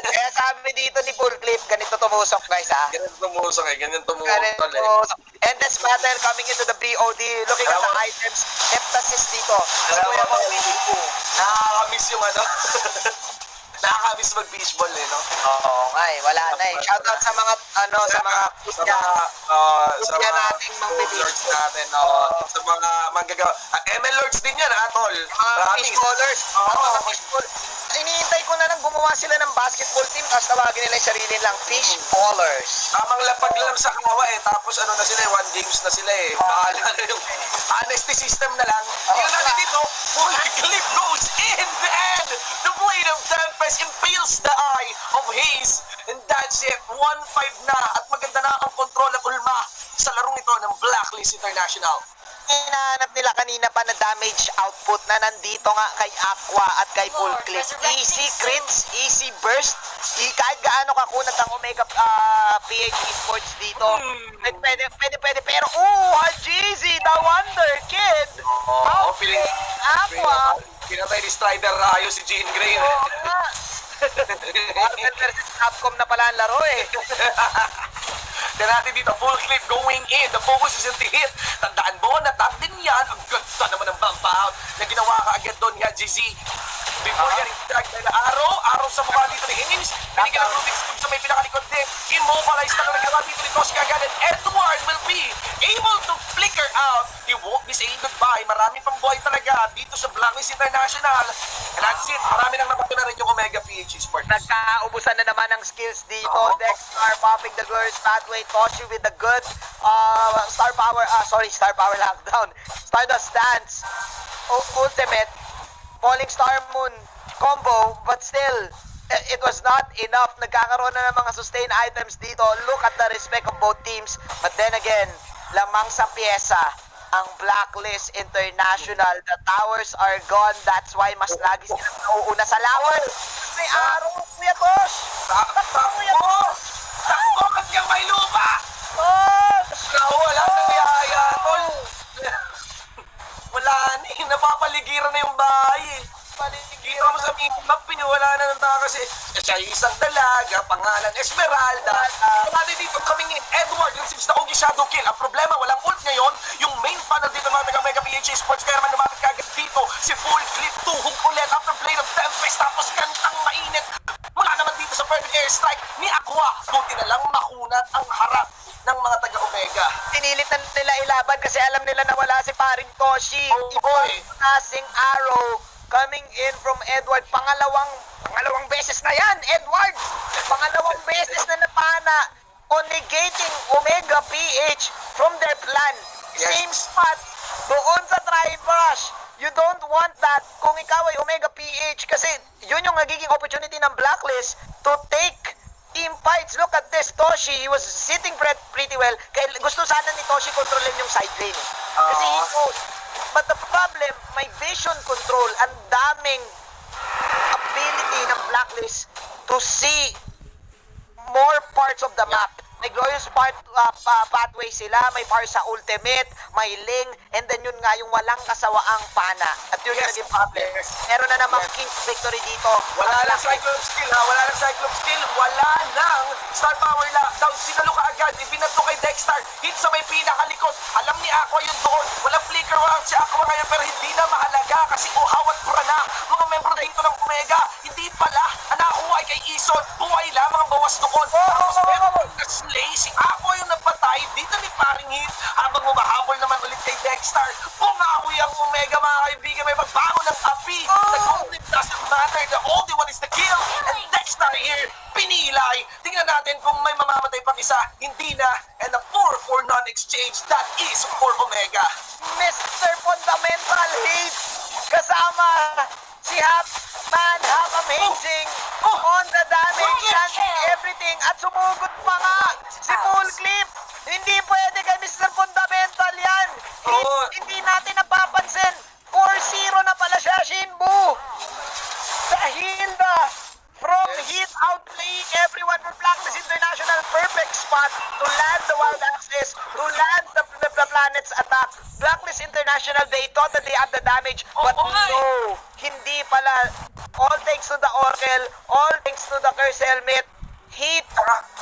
Kaya sabi dito ni Full Clip, ganito tumusok guys ha. Ganyan tumusok eh, ganyan tumusok Ganito tol eh. tumusok. And this battle coming into the BOD, looking at the items, emphasis dito. Sa kuya mo, Nakakamiss yung ano. Nakakamiss mag-baseball eh, no? Oo nga eh, wala na eh. Shoutout sa mga, sa mga Kuya nating mga lords natin, sa mga manggagawa. ML lords din yan, tol. mga fishballers. Mga fishball. Iniintay ko na lang gumawa sila ng basketball team tapos tawagin nila yung sarili lang fishballers. Tamang lapag lang sa kawa eh, tapos ano na sila eh, 1 games na sila eh. Bahala na yung honesty system na lang. Tingnan natin dito, full clip goes in and the blade of Tempest impales the eye of Haze. And that's it, 1-5 na at maganda na ang kontrol at ulma sa larong ito ng Blacklist International. Hinahanap nila kanina pa na damage output na nandito nga kay Aqua at kay Full Clip. Easy crits, easy burst. Kahit gaano kakunat ang Omega PH Esports dito. Pwede. Pero, Hajizi, the Wonder Kid. Oo, feeling Aqua. pinatay ni Strider Rayo si Jean Grey. Oo nga. Marvel versus Capcom na pala ang laro eh. Tignan natin dito, full clip going in. The focus is in the hit. Tandaan mo, natap din yan. Ang ganda naman ng bump out na ginawa ka agad doon ni GZ. Before getting tagged by the araw sa mukha dito ni Higgins. Binigyan ng Rubik's Cube sa may pinakalikod din. Immobilized na nagawa dito ni Toshi agad. And Edward will be able to flicker out. He won't be saying goodbye. Marami pang buhay talaga dito sa Blacklist International. And that's it. Marami nang napatunan na rin yung Omega PH Esports. Nagkaubusan na naman ng skills dito. Dexter popping the girls pathway. Toshi with the good star power lockdown. Stardust Dance. Ultimate. Falling Star Moon combo. But still, it was not enough. Nagkakaroon na ng mga sustain items dito. Look at the respect of both teams. But then again, lamang sa pyesa ang Blacklist International. The towers are gone. That's why mas lagi silang nauuna sa lawan. May araw, Kuya Tosh! Takbo hanggang may lupa! Tosh! Wala nang yaya, tol. Wala na eh. Napapaligiran na yung bahay eh. Kita mo sa map, wala na ng tao kasi siya isang dalaga, pangalan Esmeralda. Natin dito coming in, Edward, yung seems na Ogi Shadow Kill. Ang problema, walang ult ngayon. Yung main funnel dito ng mga taga-Mega PH Sports, kaya naman lumapit kagad dito. Si Full Clip, tuhog ulit after Blade of Tempest, tapos kantang mainit. Wala naman dito sa perfect airstrike ni Aqua. Buti na lang makunat ang harap ng mga taga-Omega. Pinilit na nila ilaban kasi alam nila na wala si paring Toshi. Passing arrow coming in from Edward. Pangalawang beses na yan, Edward! Pangalawang beses na napana on negating Omega PH from their plan. Yes. Same spot, doon sa tri-brush. You don't want that kung ikaw ay Omega PH kasi yun yung nagiging opportunity ng Blacklist to take team fights. Look at this, Toshi, he was sitting pretty well. Kaya gusto sana ni Toshi kontrolin yung side lane. Kasi he knows. But the problem, may vision control. Ang daming ability ng Blacklist to see more parts of the map. May glorious pathway sila, may power sa ultimate, may ling, and then yun nga yung walang kasawaang pana. At yun yung naging problem. Meron na namang king victory dito. Wala lang Cyclops skill ha, wala lang Cyclops skill, wala nang star power lockdown. Sinalo ka agad, ibinato kay Dexter, hit sa may pinakalikot. Alam ni Aqua yun doon, walang flicker round si Aqua ngayon pero hindi na mahalaga kasi uhaw at pura na. Mga membro dito ng Omega, hindi pala, anakuha kay Ison, buhay lamang ang bawas noon. Tapos meron slay, si Aqua yung napatay dito ni Paring Hit habang humahabol naman ulit kay Dexter. Bumawi ang Omega mga kaibigan, may magbangon ng api. The golden doesn't matter, the only one is the kill. And Dexter here, pinilay. Tingnan natin kung may mamamatay pang isa. Hindi na. And a 4-for non-exchange, that is for Omega. Mr. Fundamental Hate kasama si Hap Man, Hap Amazing on the damage and everything at sumugod pa nga si Full Clip. Hindi pwede kay Mr. Fundamental yan. Hindi natin napapansin. 4-0 na pala siya, Shinbu. Dahil na from Heat outplaying everyone for Blacklist International, perfect spot to land the Wild Axis, to land the planet's attack. Blacklist International, they thought that they have the damage, but no, hindi pala. All thanks to the Oracle, all thanks to the Curse Helmet, Heat, Clutch.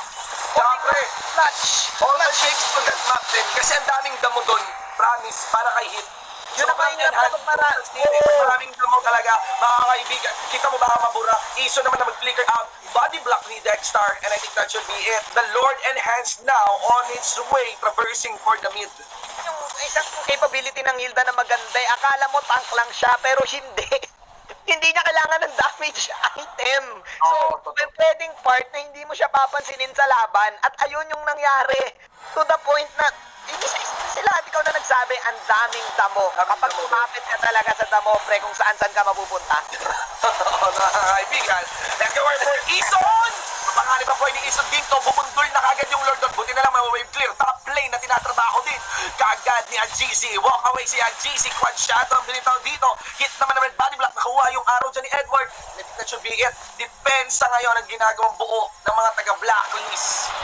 All the shakes to that map din. Kasi ang daming damo doon. Promise, para kay Hit. Yun ang mahirap kapag maraming damo talaga, mga kaibigan. Kita mo ba mabura? Iso naman na mag-flicker out. Body block ni Dexter. And I think that should be it. The Lord enhanced now on its way, traversing for the mid. yung isang capability ng Hilda na maganda, akala mo tank lang siya, pero hindi. Hindi niya kailangan ng damage item. So, pwedeng part na hindi mo siya papansinin sa laban at ayun yung nangyari. To the point na, sila, ikaw na nagsabi, ang daming damo. Kapag kumapit ka talaga sa damo, pre, kung saan-saan ka mapupunta. Kaibigan, let's go for Ison! Pangalan pa po ni Ison dito, bumundol na kagad yung Lord Dot. Buti na lang may wave clear. Top lane na tinatrabaho din. Kagad ni GC. Walk away si GC. Quad shadow ang binitaw dito. Hit naman na red body block. Nakuha yung arrow dyan ni Edward. That should be it. Depensa ngayon ang ginagawang buo ng mga taga-Blacklist.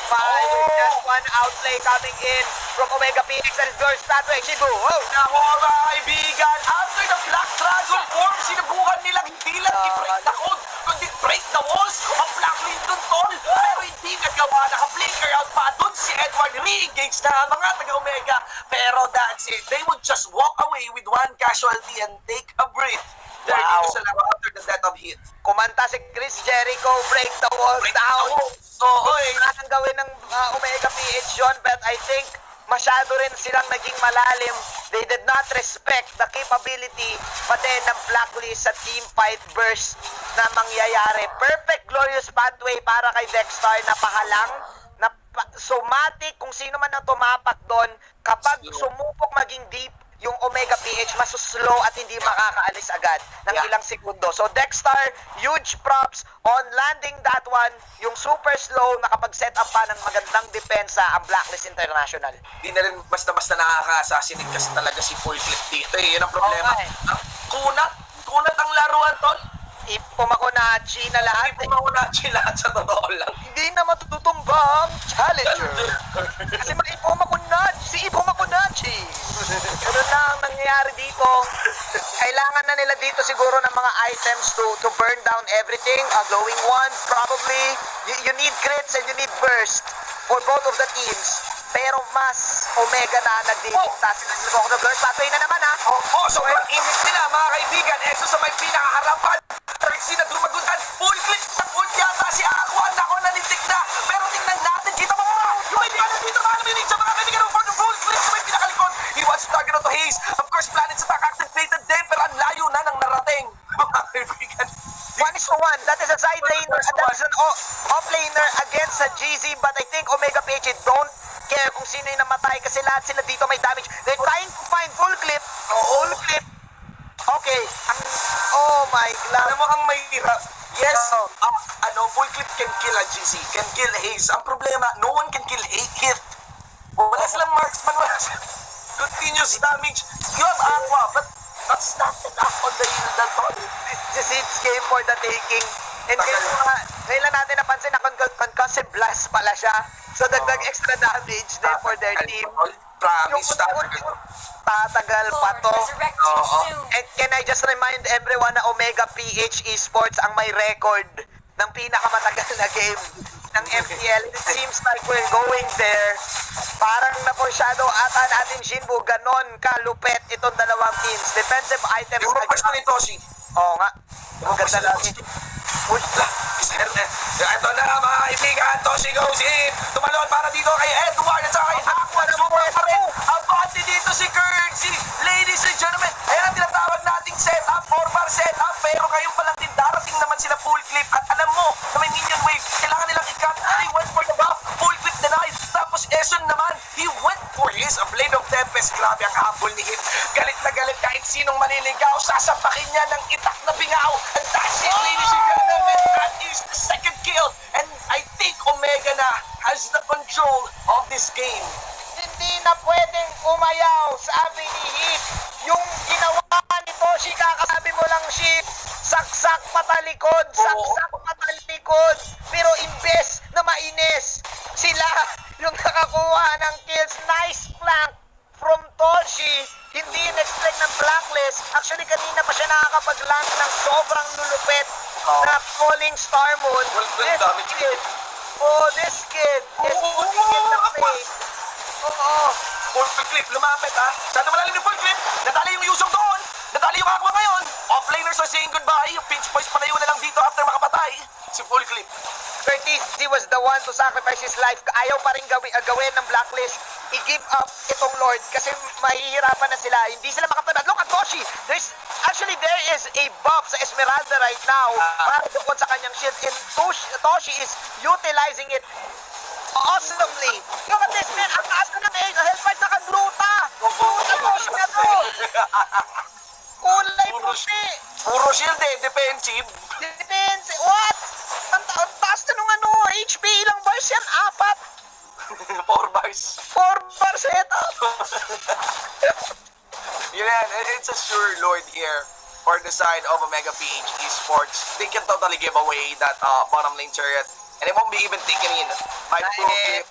Five with just one outlay coming in from Omega PX and Girls Pathway. Shibu, oh! Nako mga kaibigan, after the Black Dragon form, sinubukan nilang hindi lang i-break the code, kundi break the walls of Black Lincoln Tol. Pero hindi nagawa, naka-flicker out pa doon si Edward, re-engage na ang mga taga-Omega. Pero that's it, they would just walk away with one casualty and take a breath. They're dito sa laro after the death of Hit. Kumanta si Chris Jericho, break the walls down. So, Ang gawin ng Omega PH yun, but I think masyado rin silang naging malalim. They did not respect the capability pa din ng Blacklist sa team fight burst na mangyayari. Perfect glorious pathway para kay Dexter na pahalang, na somatic kung sino man ang tumapak doon. Kapag sumupok maging deep, yung Omega PH masuslow at hindi makakaalis agad ng ilang segundo. So Dexter, huge props on landing that one. Yung super slow, nakapag-set up pa ng magandang depensa ang Blacklist International. Di na rin basta-basta nakaka-assassinate kasi talaga si Full Clip dito eh. Yun ang problema. Kunat ang laruan, Tol. Ipumakunachi na lahat. Ipumakunachi lahat sa totoo lang. Hindi na matututumba ang challenger. Kasi maipumakunachi, si Ipumakunachi. Ganun na ang nangyayari dito. Kailangan na nila dito siguro ng mga items to burn down everything. A glowing one, probably. You need crits and you need burst for both of the teams. Pero mas Omega na nagdidikta sila. Nagkakot Girls Pathway na naman ha. Sobrang init nila mga kaibigan. Eso sa may pinakaharapan. Trixie na dumagutan. Full clip na full yata si Aqua. Nako nalitik na. Pero tingnan natin. Kita mo mga. Yung may pinaka dito mga naminig sa mga kaibigan for the full clip sa may pinakalikod. He wants to target auto haze. Of course, planet's attack activated din. Pero ang layo na ng narating. Mga kaibigan. 1-1. That is a side laner. That is an off laner against a GZ. But I think Omega PH don't care kung sino yung namatay kasi lahat sila dito may damage. They're trying to find full clip. Full clip. Okay. Oh my God. Alam mo ang mahirap? Yes, full clip can kill a GC, can kill Haze. Ang problema, no one can kill Hit. Wala silang marksman, wala silang continuous damage. You have Aqua, but that's not enough on the hill that all. This game for the taking. And ngayon lang natin napansin na concussive blast pala siya. So dagdag extra damage there for their team. Promise, tatagal pa Lord, to. resurrect you soon. And can I just remind everyone na OMEGA-PH Esports ang may record ng pinakamatagal na game ng MPL. It seems like we're going there. Parang na-foreshadow ata natin Shinbu, ganon kalupet itong dalawang teams. Defensive items. Yung mga pwesto ni Toshi. Oo nga. Ang ganda lagi. Push. Ito na mga kaibigan, Toshi goes in. Tumalon para dito kay Edward at saka kay Aqua na bumuha rin. Abante dito si Curtsy. Ladies and gentlemen, ayan ang tinatawag nating setup, 4-bar setup. Pero kayo palang din darating naman sila full clip. At alam mo na may minion wave. Kailangan nilang i-cut. They went for the buff. Full clip denied. Tapos Eson naman, he went for his Blade of Tempest. Grabe ang habol ni Hit. Galit na galit kahit sinong maniligaw. Sasapakin niya ng itak na bingaw. And that's it, ladies and gentlemen. That is the second kill. And I think Omega na has the control of this game. Hindi na pwedeng umayaw, sabi ni Hit. Yung ginawa ni Toshi, kakasabi mo lang shit, saksak patalikod, saksak patalikod. Pero imbes na mainis, sila yung nakakuha ng kills. Nice flank from Toshi. Hindi in-expect ng Blacklist. Actually, kanina pa siya nakakapag-land ng sobrang lulupet na Falling Star Moon. This kid is putting in the face. Oo. Full clip, lumapit ha. Sana malalim yung full clip. Nadali yung Yusong doon. Nadali yung Aqua ngayon. Offlaners are saying goodbye. Yung pinch boys palayo na lang dito after makapatay. Si full clip. Curtis was the one to sacrifice his life. Ayaw pa rin gawin ng Blacklist. I-give up itong Lord kasi mahihirapan na sila. Hindi sila makapatay. Look at Toshi. There is a buff sa Esmeralda right now para doon sa kanyang shield. And Toshi is utilizing it awesomely. Look at this man. Ang taas na ng Hellfight nakagluta. Gluta Toshi na to. Kulay puti. Puro shield eh. Defensive. Depends. What? Ang taas na nung HP. Ilang bars yan? 4. 4 bars. 4 bar setup. Yan, it's a sure Lord here for the side of OMEGA-PH Esports. They can totally give away that bottom lane turret. And it won't be even taken in by full clip.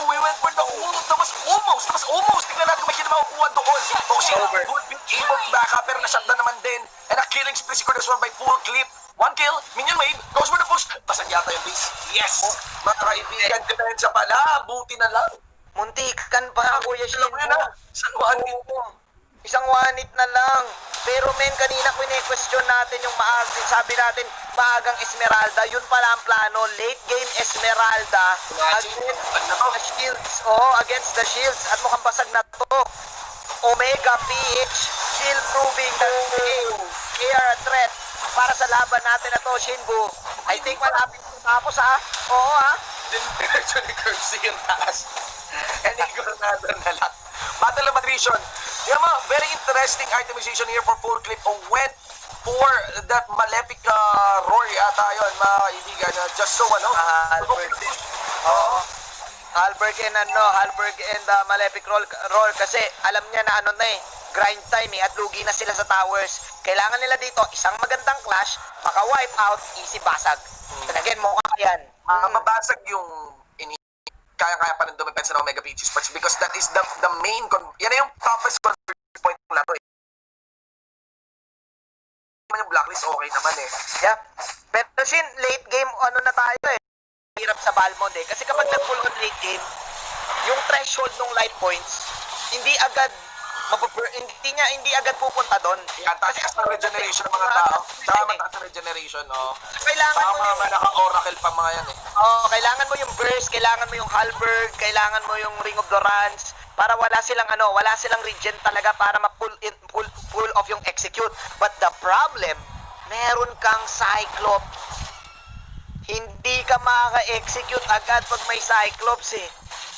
We went for the ult. That was almost. Tingnan natin kung may makukuha doon. Toshi would be able to back up pero na-shutdown naman din. And a killing spree secured as well by full clip. 1 kill, minion wave, goes for the push. Basag yata yung base. Yes! Mga kaibigan, depensa pala. Buti na lang. Muntikan pa, Kuya Alam mo yun Shinbo. na. Isang one hit mo. Isang one-hit na lang. Pero men, kanina question natin yung sabi natin, maagang Esmeralda. Yun pala ang plano. Late game Esmeralda against the Shields. Against the Shields. At mukhang basag na to. OMEGA-PH still proving that they are a threat para sa laban natin na to, Shinbu. I think malapit tapos ha. Oo ha. Diretso ni Curbsy yung taas. And Coronado na lang. Battle of Attrition. Yan mo, very interesting itemization here for full clip. Went for that malefic roar yata yun, mga kaibigan. Just so Halberg din. Oo. Halberg and Malefic roll kasi alam niya na grind time at lugi na sila sa towers. Kailangan nila dito isang magandang clash, maka-wipe out, easy basag. And again, mukha yan. mabasag yung kaya-kaya pa rin dumipensa ng OMEGA-PH Sports because that is the main yan na yung toughest conversion point ng laro eh. Yung blacklist okay naman eh. Yeah. Pero late game na tayo eh. Hirap sa Balmond eh. Kasi kapag nag-pull on late game, yung threshold ng life points, hindi agad hindi agad pupunta doon. Yan, taas ng regeneration ng mga tao. Saka mataas ng regeneration, Kailangan saka mo yung naka-oracle pa mga yan eh. Kailangan mo yung burst, kailangan mo yung halberd, kailangan mo yung ring of Durance para wala silang regen talaga para pull off yung execute. But the problem, meron kang Cyclops. hindi ka makaka-execute agad pag may Cyclops eh.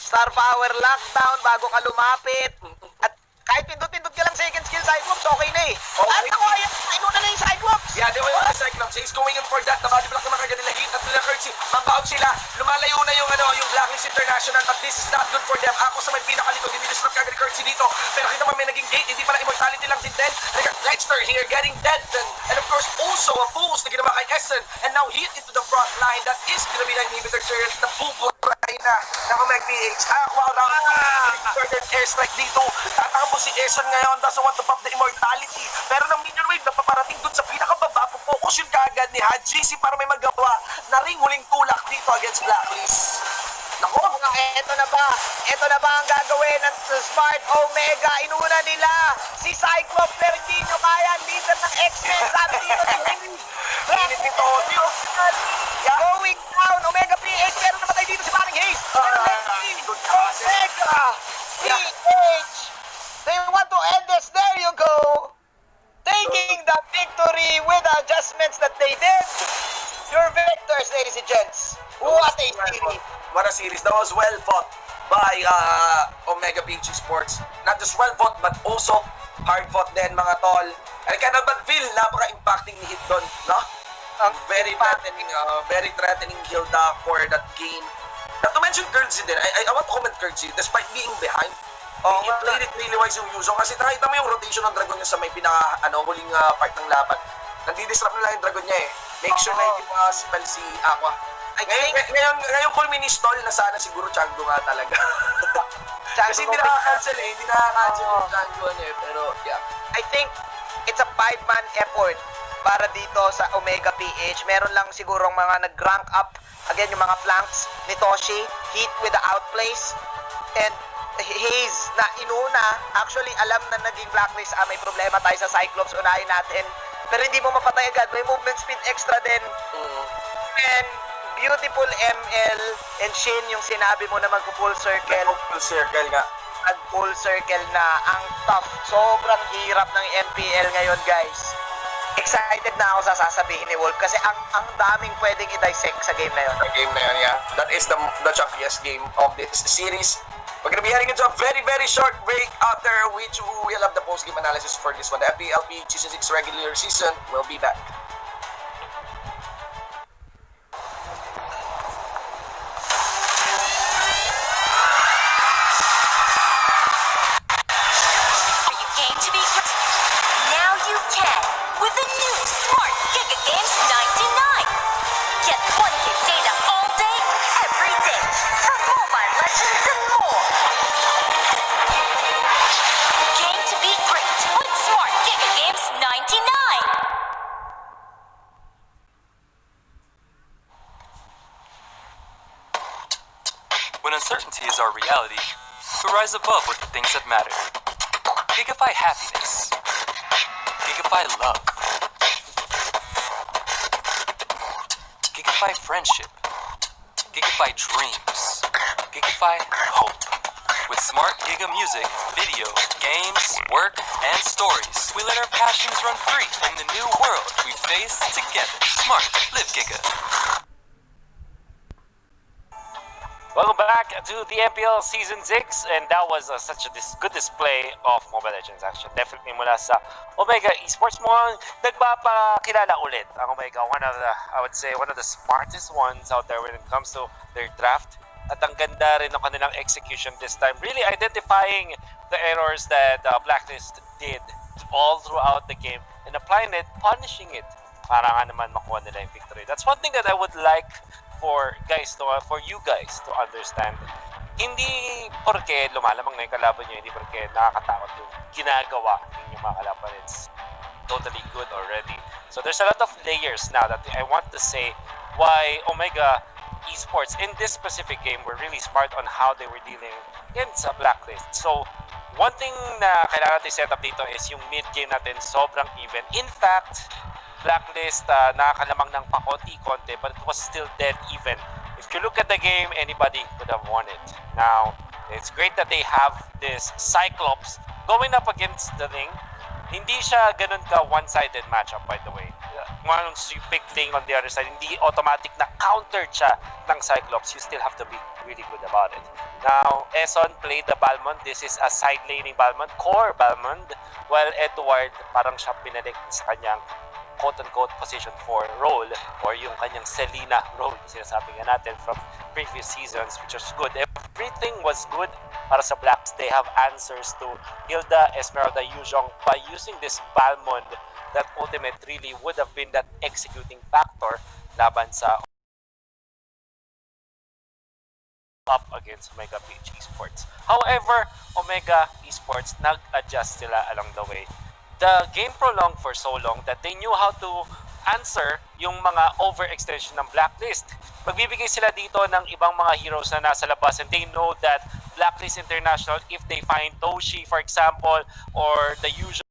Star Power Lockdown bago ka lumapit. At kahit pindot-pindot ka lang second skill Cyclops, okay na eh. Okay. At ako, ayan, inuna na yung Cyclops. Yeah, di ba yung Cyclops? He's going in for that. Nabody block naman kagad nila. Hit at nila Curtsy. Mambaog sila. Lumalayo na yung, yung Blacklist International. But this is not good for them. Ako sa may pinakalikod. Hindi na kagad ni Curtsy dito. Pero kita man may naging gate. Hindi pala immortality lang din din. Dexter here getting dead. And of course, also a boost na ginawa kay Essen. And now hit into the front line. That is gonna be the inhibitor turret na buburay na ng MPL-PH. Wow, further airstrike dito. Tatakbo si Essen ngayon. Doesn't want to pop the immortality. Pero ng minion wave na paparating dun sa pinakababa. Focus yun kaagad ni GC para may magawa na ring huling tulak dito against Blacklist. Naku, Eto na ba? Eto na ba ang gagawin ng Smart Omega? Inuna nila si Cyclops pero hindi nyo kaya. Leader ng X-Men. Sabi dito ni Henry. init nito. Going down. Omega PH. Pero namatay dito si Paring Hayes. Pero Good pass. Omega PH. They want to end this. There you go. Taking the victory with the adjustments that they did. Your victors, ladies and gents. What a series. What a series. That was well fought by Omega PH Sports. Not just well fought, but also hard fought din, mga tol. I cannot but feel napaka-impacting ni hit doon, no? Very threatening Hilda for that game. Not to mention Kurtzy din. I want to comment Kurtzy, despite being behind. He played it really wise yung Yuzo. Kasi nakita mo yung rotation ng Dragon niya sa may huling part ng laban. Nandi-disrupt nila yung Dragon niya eh. Make sure na hindi spell si Aqua. Ngayon culmini stall na sana siguro Chango nga talaga. Kasi hindi nakaka-cancel eh. Hindi nakaka-cancel yung Chango niya eh. Pero yeah. I think it's a 5-man effort para dito sa Omega PH. Meron lang sigurong mga nag-rank up. Again, yung mga flanks ni Toshi. Hit with the outplays. And Hayes na inuna. Actually, alam na naging Blacklist. May problema tayo sa Cyclops. Unahin natin. Pero hindi mo mapatay agad. May movement speed extra din. And beautiful ML and Shin yung sinabi mo na mag-full circle. Full circle nga. Full circle na. Ang tough. Sobrang hirap ng MPL ngayon, guys. Excited na ako sa sasabihin ni Wolf kasi ang daming pwedeng i-dissect sa game na yun. The game na yun, yeah. That is the chunkiest game of this series. We're gonna be heading into a very, very short break after which we'll have the post-game analysis for this one. The MPL-PH Season 6 regular season will be back. Are you game to be great? Now you can with the new Smart Giga Games 99. Get 1 gig data all day, every day for Mobile Legends and more. Game to be great with Smart Giga Games 99. When uncertainty is our reality, we rise above with the things that matter. Gigify happiness. Gigify love. Gigify friendship. Gigify dreams. Gigify hope. With smart Giga music, video, games, work, and stories, we let our passions run free in the new world we face together. Smart, live Giga. Welcome back to the MPL Season 6, and that was such a good display of Mobile Legends action. Definitely mula sa Omega Esports mo nagpapakilala ulit ang Omega. I would say, one of the smartest ones out there when it comes to their draft. At ang ganda rin ng kanilang execution this time. Really identifying the errors that Blacklist did all throughout the game and applying it, punishing it para nga naman makuha nila yung victory. That's one thing that I would like for you guys to understand. Hindi porke lumalamang na yung kalaban nyo, hindi porke nakakatakot yung ginagawa yung mga kalaban. It's totally good already. So there's a lot of layers now that I want to say why Omega Esports in this specific game were really smart on how they were dealing against Blacklist. So one thing na kailangan natin set up dito is yung mid game natin sobrang even. In fact, Blacklist nakakalamang ng pakonti-konti but it was still dead even. If you look at the game, anybody could have won it. Now, it's great that they have this Cyclops going up against the ring. Hindi siya ganun ka one-sided matchup, by the way. once you pick Ling on the other side, hindi automatic na countered siya ng Cyclops. You still have to be really good about it. Now, Eson played the Balmond. This is a side laning Balmond, core Balmond, while Edward parang siya pinalik sa kanyang quote-unquote position 4 role or yung kanyang Selena role sinasabi nga natin from previous seasons, which was good. Everything was good para sa Blacks. They have answers to Hilda, Esmeralda, Yuzhong by using this Balmond that ultimate really would have been that executing factor laban sa up against Omega PH Esports. However, Omega Esports nag-adjust sila along the way. The game prolonged for so long that they knew how to answer yung mga overextension ng Blacklist. Magbibigay sila dito ng ibang mga heroes na nasa labas and they know that Blacklist International, if they find Toshi for example or the usual,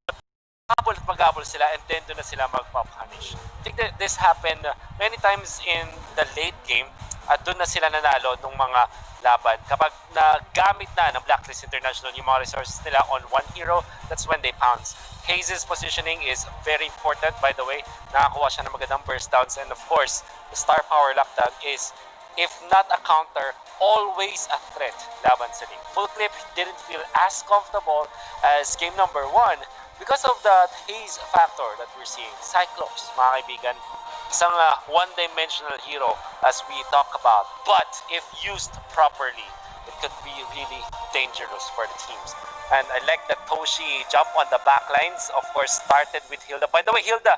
mag-abol sila and then doon na sila magpapunish. I think that this happened many times in the late game at doon na sila nanalo ng mga laban. Kapag nagamit na ng Blacklist International yung mga resources nila on one hero, that's when they pounce. Haze's positioning is very important, by the way. Nakakuha siya ng magandang burst downs and of course, the star power lockdown is, if not a counter, always a threat laban sa Ling. Full Clip didn't feel as comfortable as game number 1 because of that haze factor that we're seeing. Cyclops, mga kaibigan, isang one-dimensional hero as we talk about. But if used properly, it could be really dangerous for the teams. And I like that Toshi jump on the backlines. Of course, started with Hilda. By the way, Hilda,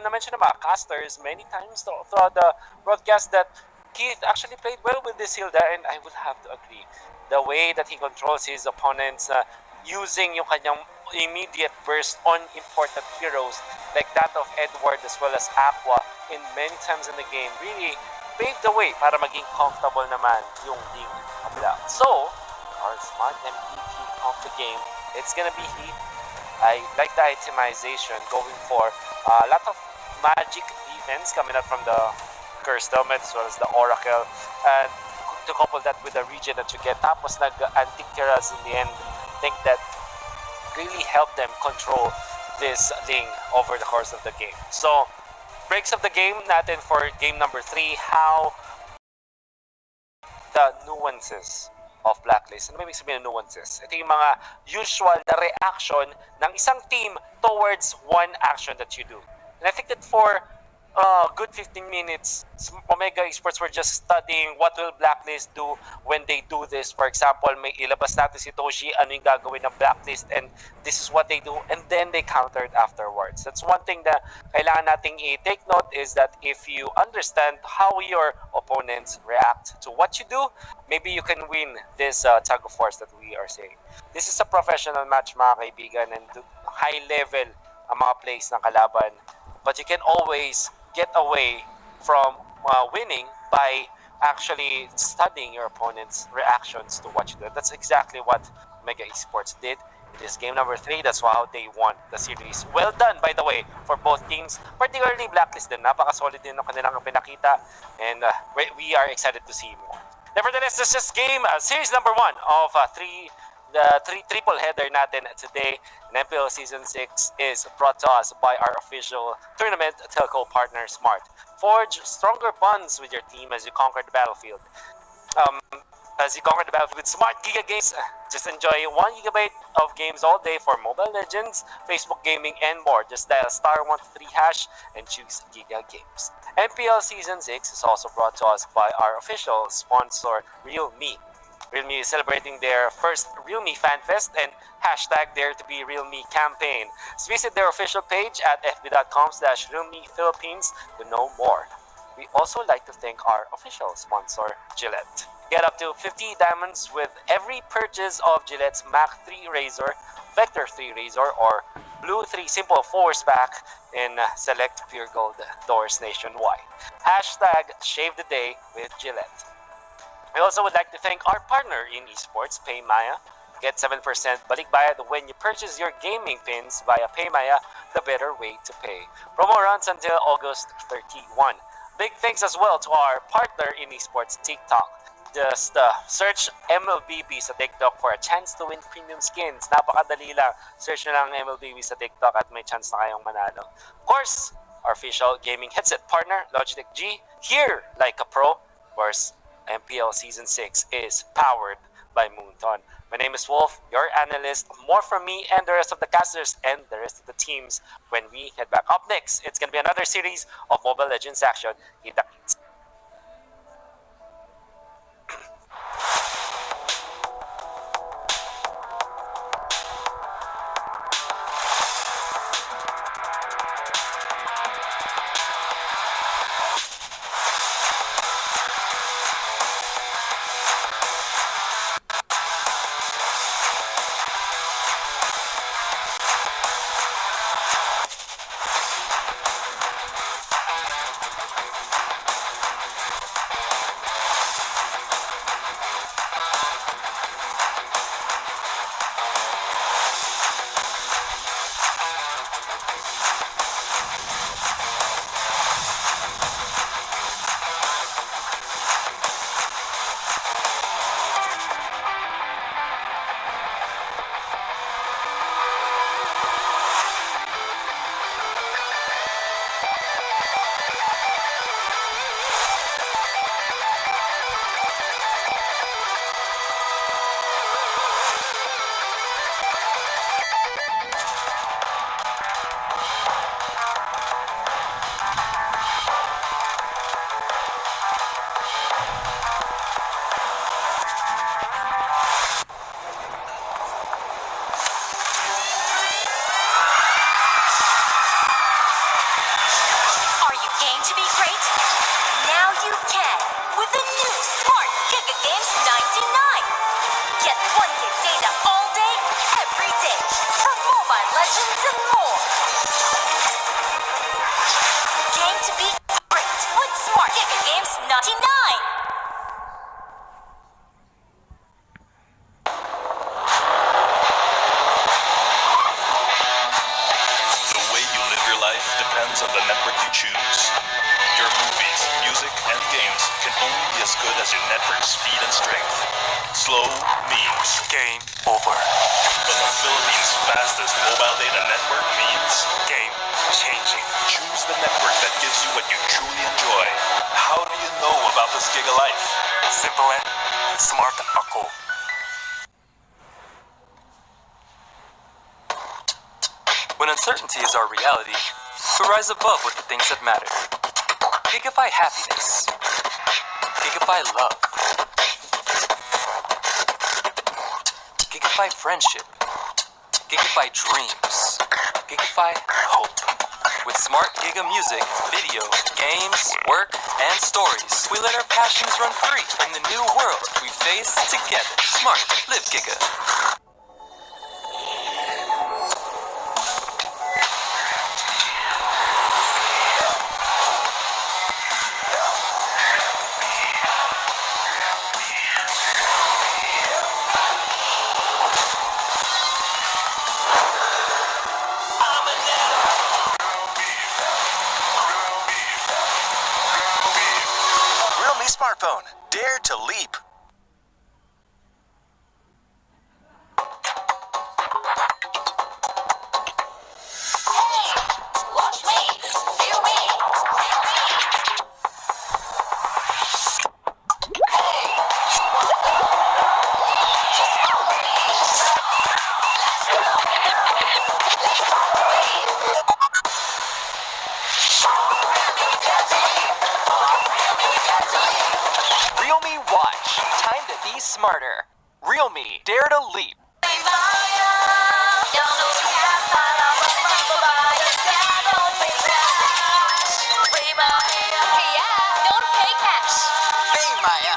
na-mention ng mga casters many times throughout the broadcast that Keith actually played well with this Hilda, and I would have to agree. The way that he controls his opponents, using yung kanyang immediate burst on important heroes like that of Edward as well as Aqua in many times in the game really paved the way para maging comfortable naman yung Ling kabila. So, our smart MVP of the game, it's gonna be Heat. I like the itemization going for a lot of magic defense coming out from the Cursed Helmet as well as the Oracle, and to couple that with the region that you get, tapos nag-antique tiras in the end, I think that really helped them control this Ling over the course of the game. So, breaks of the game natin for game number 3, how the nuances of Blacklist. Ano ba ibig sabihin ng nuances? Ito yung mga usual na reaction ng isang team towards one action that you do. And I think that for good 15 minutes, Omega Esports were just studying what will Blacklist do when they do this. For example, may ilabas natin si Toshi, ano yung gagawin ng Blacklist, and this is what they do, and then they countered afterwards. That's one thing that kailangan nating i-take note, is that if you understand how your opponents react to what you do, maybe you can win this tug of wars that we are saying. This is a professional match, mga kaibigan, and high level ang mga plays ng kalaban. But you can always get away from winning by actually studying your opponent's reactions to what you do. That's exactly what Mega Esports did. It is game number 3. That's how they won the series. Well done, by the way, for both teams. Particularly Blacklist din. Napaka-solid din ng kanilang pinakita. And we are excited to see more. Nevertheless, this is game series number 1 of the triple header natin today. MPL Season 6 is brought to us by our official tournament telco partner, Smart. Forge stronger bonds with your team as you conquer the battlefield. With Smart Giga Games, just enjoy 1 GB of games all day for Mobile Legends, Facebook Gaming, and more. Just dial *123# and choose Giga Games. MPL Season 6 is also brought to us by our official sponsor, Realme. Realme is celebrating their first Realme Fan Fest and hashtag Dare to be Realme campaign. So visit their official page at fb.com/Realme Philippines to know more. We also like to thank our official sponsor, Gillette. Get up to 50 diamonds with every purchase of Gillette's Mach 3 Razor, Vector 3 Razor, or Blue 3 Simple Force Pack in select Pure Gold doors nationwide. Hashtag Shave the Day with Gillette. We also would like to thank our partner in esports, PayMaya. Get 7% balikbayad when you purchase your gaming pins via PayMaya, the better way to pay. Promo runs until August 31. Big thanks as well to our partner in esports, TikTok. Just search MLBB sa TikTok for a chance to win premium skins. Napakadali lang. Search na lang MLBB sa TikTok at may chance na kayong manalo. Of course, our official gaming headset partner, Logitech G. Here, like a pro, of course, MPL Season 6 is powered by Moonton. My name is Wolf, your analyst. More from me and the rest of the casters and the rest of the teams when we head back. Up next, it's going to be another series of Mobile Legends action. Kita-kits. legends and more. Game to be great with Smart Giga Games 99. The way you live your life depends on the network you choose. Your movies, music, and games can only be as good as your network speed and strength. Slow means Game over. but the Philippines' fastest mobile data network means Game changing. choose the network that gives you what you truly enjoy. How do you know about this Giga Life? Simple and smart ako. When uncertainty is our reality, we rise above with the things that matter. Gigify happiness. Gigify love. Gigify friendship. Gigify dreams. Gigify hope. With smart Giga music, video, games, work, and stories, we let our passions run free in the new world we face together. Smart, live Giga. Realme smartphone. Dare to leap. Watch me, feel me, feel me. Realme Watch. Time to be smarter. Realme Dare to leap. Don't pay cash. Hey Maya.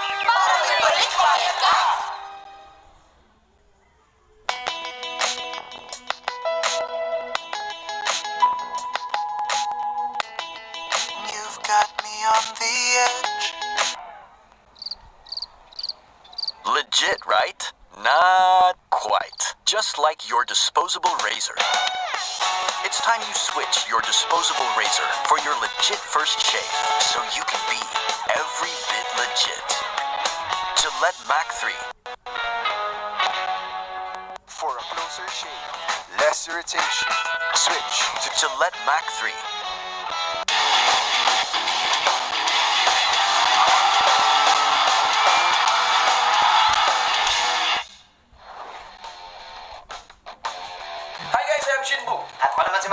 You've got me on the edge. Legit, right? Not quite. Just like your disposable razor. It's time you switch your disposable razor for your legit first shave so you can be every bit legit. Gillette Mac 3. For a closer shave, less irritation, switch to Gillette Mac 3.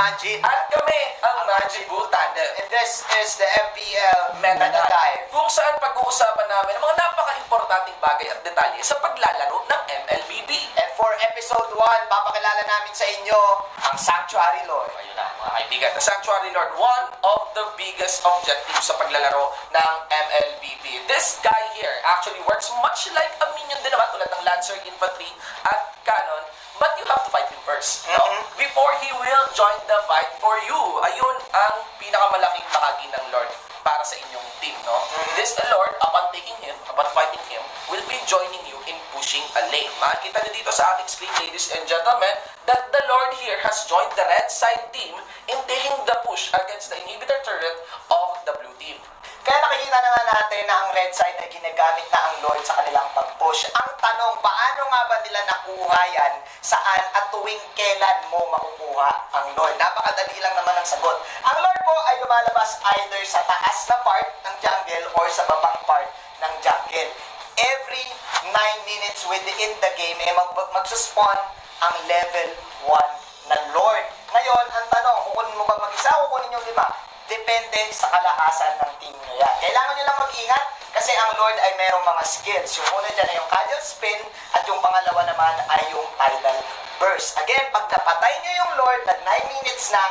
Manjin. At kami ang Manjin Tandem. And this is the MPL Meta Meta Dive. kung saan pag-uusapan namin ang mga napaka-importanting bagay at detalye sa paglalaro ng MLBB. And for episode 1, papakilala namin sa inyo ang Sanctuary Lord. Ayun na, mga kaibigan. The Sanctuary Lord, one of the biggest objectives sa paglalaro ng MLBB. This guy here actually works much like a minion din naman, tulad ng Lancer, Infantry, at Cannon. But you have to fight him first. No? Before he will join the fight for you. Ayun ang pinakamalaking bahagi ng Lord para sa inyong team. No? This Lord, upon taking him, upon fighting him, will be joining you in pushing a lane. Makikita niyo dito sa ating screen, ladies and gentlemen, that the Lord here has joined the red side team in taking the push against the inhibitor turret of the blue team. Kaya nakikita na nga natin na ang red side ay ginagamit na ang Lord sa kanilang pag-push. Ang tanong, paano nga ba nila nakuha yan? Saan at tuwing kailan mo makukuha ang Lord? Napakadali lang naman ang sagot. Ang Lord po ay lumalabas either sa taas na part ng jungle or sa babang part ng jungle. Every 9 minutes within the game, magsuspawn ang level 1 na Lord. Ngayon, ang tanong, kukunin mo ba mag-isa o kukunin yung 5? Depende sa kalakasan ng team nyo yan. Kailangan nyo lang mag-ingat kasi ang Lord ay merong mga skills. Yung una dyan ay yung Cudgel Spin at yung pangalawa naman ay yung Tidal Burst. Again, pag napatay nyo yung Lord na 9 minutes na,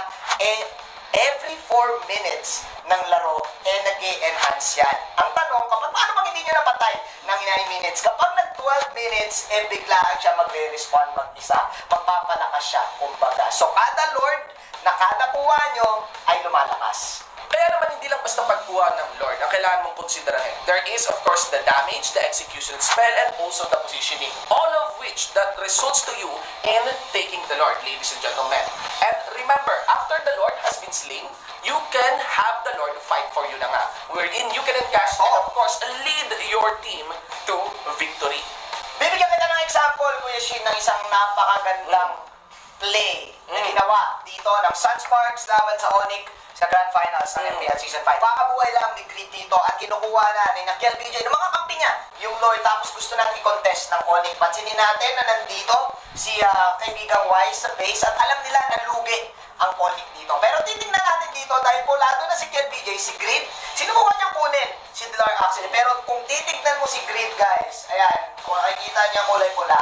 every 4 minutes ng laro, nag-e-enhance yan. Ang tanong, paano pag hindi nyo napatay ng 9 minutes? Kapag nag-12 minutes, biglaan siya magre-respond mag-isa. Magpapalakas siya, kumbaga. So, kada Lord na kada kuha nyo ay lumalakas. Kaya naman hindi lang basta pagkuha ng Lord ang kailangan mong konsiderahin. There is of course the damage, the execution spell, and also the positioning. All of which that results to you in taking the Lord, ladies and gentlemen. And remember, after the Lord has been slain, you can have the Lord fight for you na nga. Wherein you can encash and of course lead your team to victory. Bibigyan kita ng example, Kuya Shin, ng isang napakagandang play na ginawa dito ng Sunsparks laban sa ONIC sa Grand Finals ng MPL Season 5. Pakabuhay lang ni Grid dito at kinukuha na ni BJ ng mga kampi niya yung Lord, tapos gusto nang i-contest ng ONIC. Pansinin natin na nandito si kaibigang Wise sa base at alam nila na lugi ang ONIC dito. Pero titingnan natin dito dahil polado na si BJ, si Grid, sinubukan niyang kunin si Dilar actually. Pero kung titignan mo si Grid, guys, ayan, kung nakikita niya kulay pula,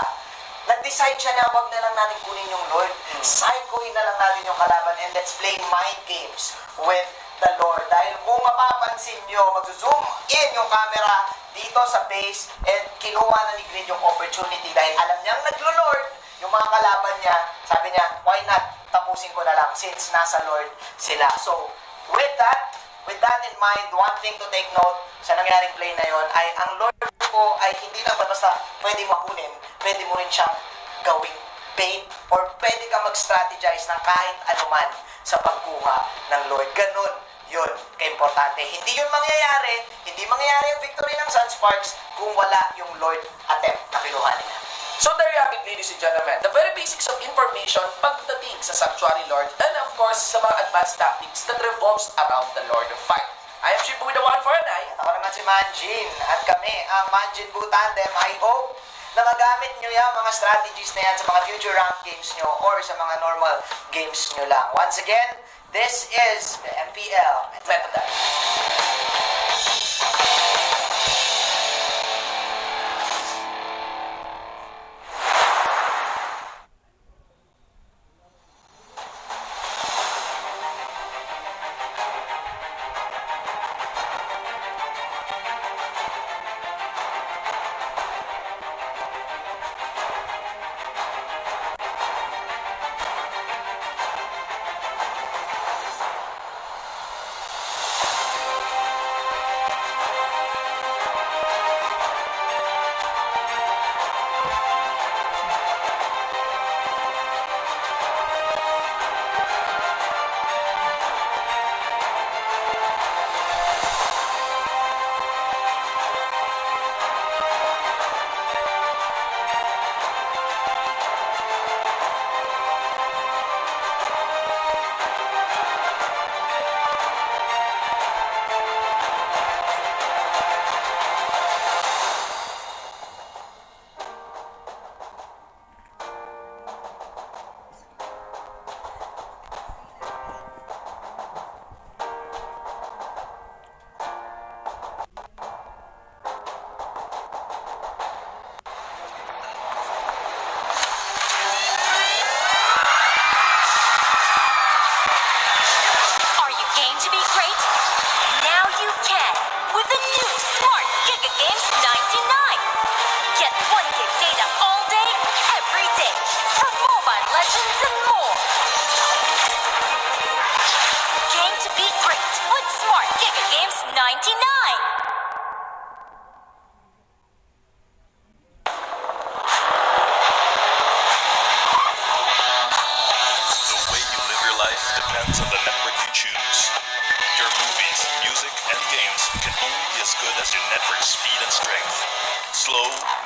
nag-decide siya na wag na lang natin kunin yung Lord. Psychoin na lang natin yung kalaban and let's play mind games with the Lord. Dahil kung mapapansin nyo, mag-zoom in yung camera dito sa base and kinuha na ni Grid yung opportunity dahil alam niyang naglo-Lord yung mga kalaban niya. Sabi niya, why not? Tapusin ko na lang since nasa Lord sila. So, with that in mind, one thing to take note sa nangyaring play na yon ay ang Lord ko ay hindi lang basta pwede makunin, pwede mo rin siyang gawing bait or pwede ka mag-strategize ng kahit anuman sa pagkuha ng Lord. Ganun yun, kaimportante. Hindi yun mangyayari, hindi mangyayari yung victory ng Sunsparks kung wala yung Lord attempt na kinuha nila. So there you have it, ladies and gentlemen. The very basics of information pagdating sa Sanctuary Lord and of course sa mga advanced tactics that revolves around the Lord of Fight. I am Shibu with the one for an eye. At ako naman si Manjin at kami ang Manjin Tandem. I hope na magamit nyo yung mga strategies na yan sa mga future rank games nyo or sa mga normal games nyo lang. Once again, this is the MPL Meta Dive.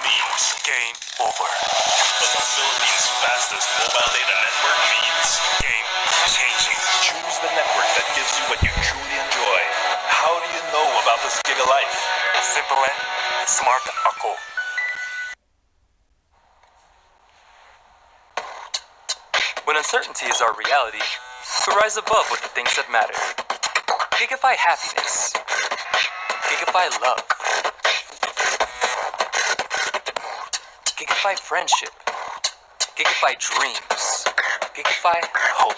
means Game over. but the Philippines' fastest mobile data network means Game changing. choose the network that gives you what you truly enjoy. How do you know about this gig of life? Simple and smart ako. When uncertainty is our reality, we rise above with the things that matter. Gigify happiness. Gigify love. Gigify friendship. Gigify dreams. Gigify hope.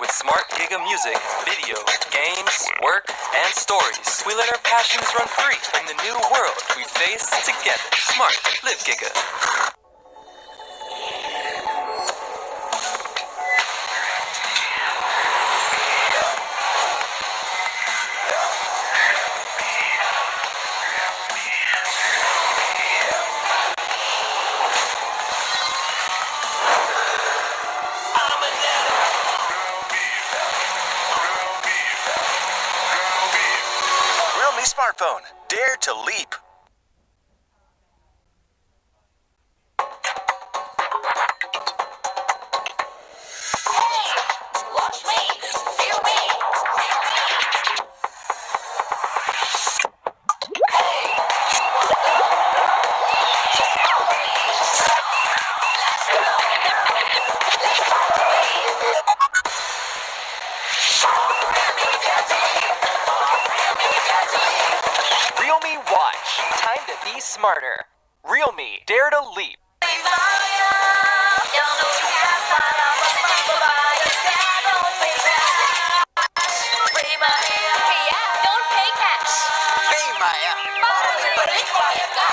With smart Giga music, video, games, work, and stories, we let our passions run free in the new world we face together. Smart, live Giga. Realme smartphone. Dare to leap. Watch me, feel me. Realme Watch. Time to be smarter. Realme Dare to Leap. Kaya don't pay cash. Para ibalik bayad ka.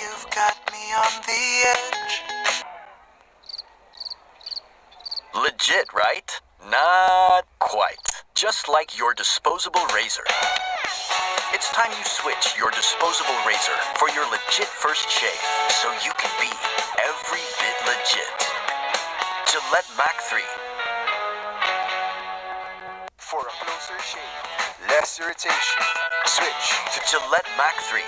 You've got me on the edge. Legit, right? Not quite. Just like your disposable razor. It's time you switch your disposable razor for your legit first shave so you can be every bit legit. Gillette Mac 3. For a closer shave, less irritation, switch To Gillette Mac 3.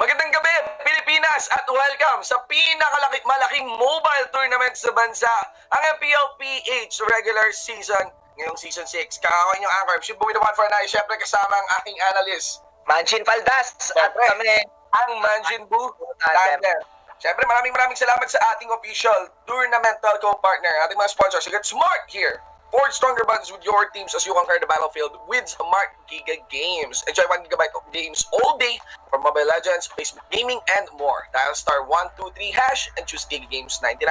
Magandang gabi, Pilipinas, at welcome sa malaking mobile tournament sa bansa, ang MPL-PH regular season, ngayong season 6. Kakakain yung anchor, Ship Buwi naman for na, syempre kasama ang aking analyst, Manjin Paldas at Siyempre. kami. ang Manjin Bu Tandem. Syempre maraming salamat sa ating official tournament telco partner, ating mga sponsors. You get smart here. Forge stronger bonds with your teams as you conquer the battlefield with Smart Giga Games. Enjoy 1 gigabyte of games all day for Mobile Legends, Facebook Gaming, and more. Dial star 123# and choose Giga Games 99.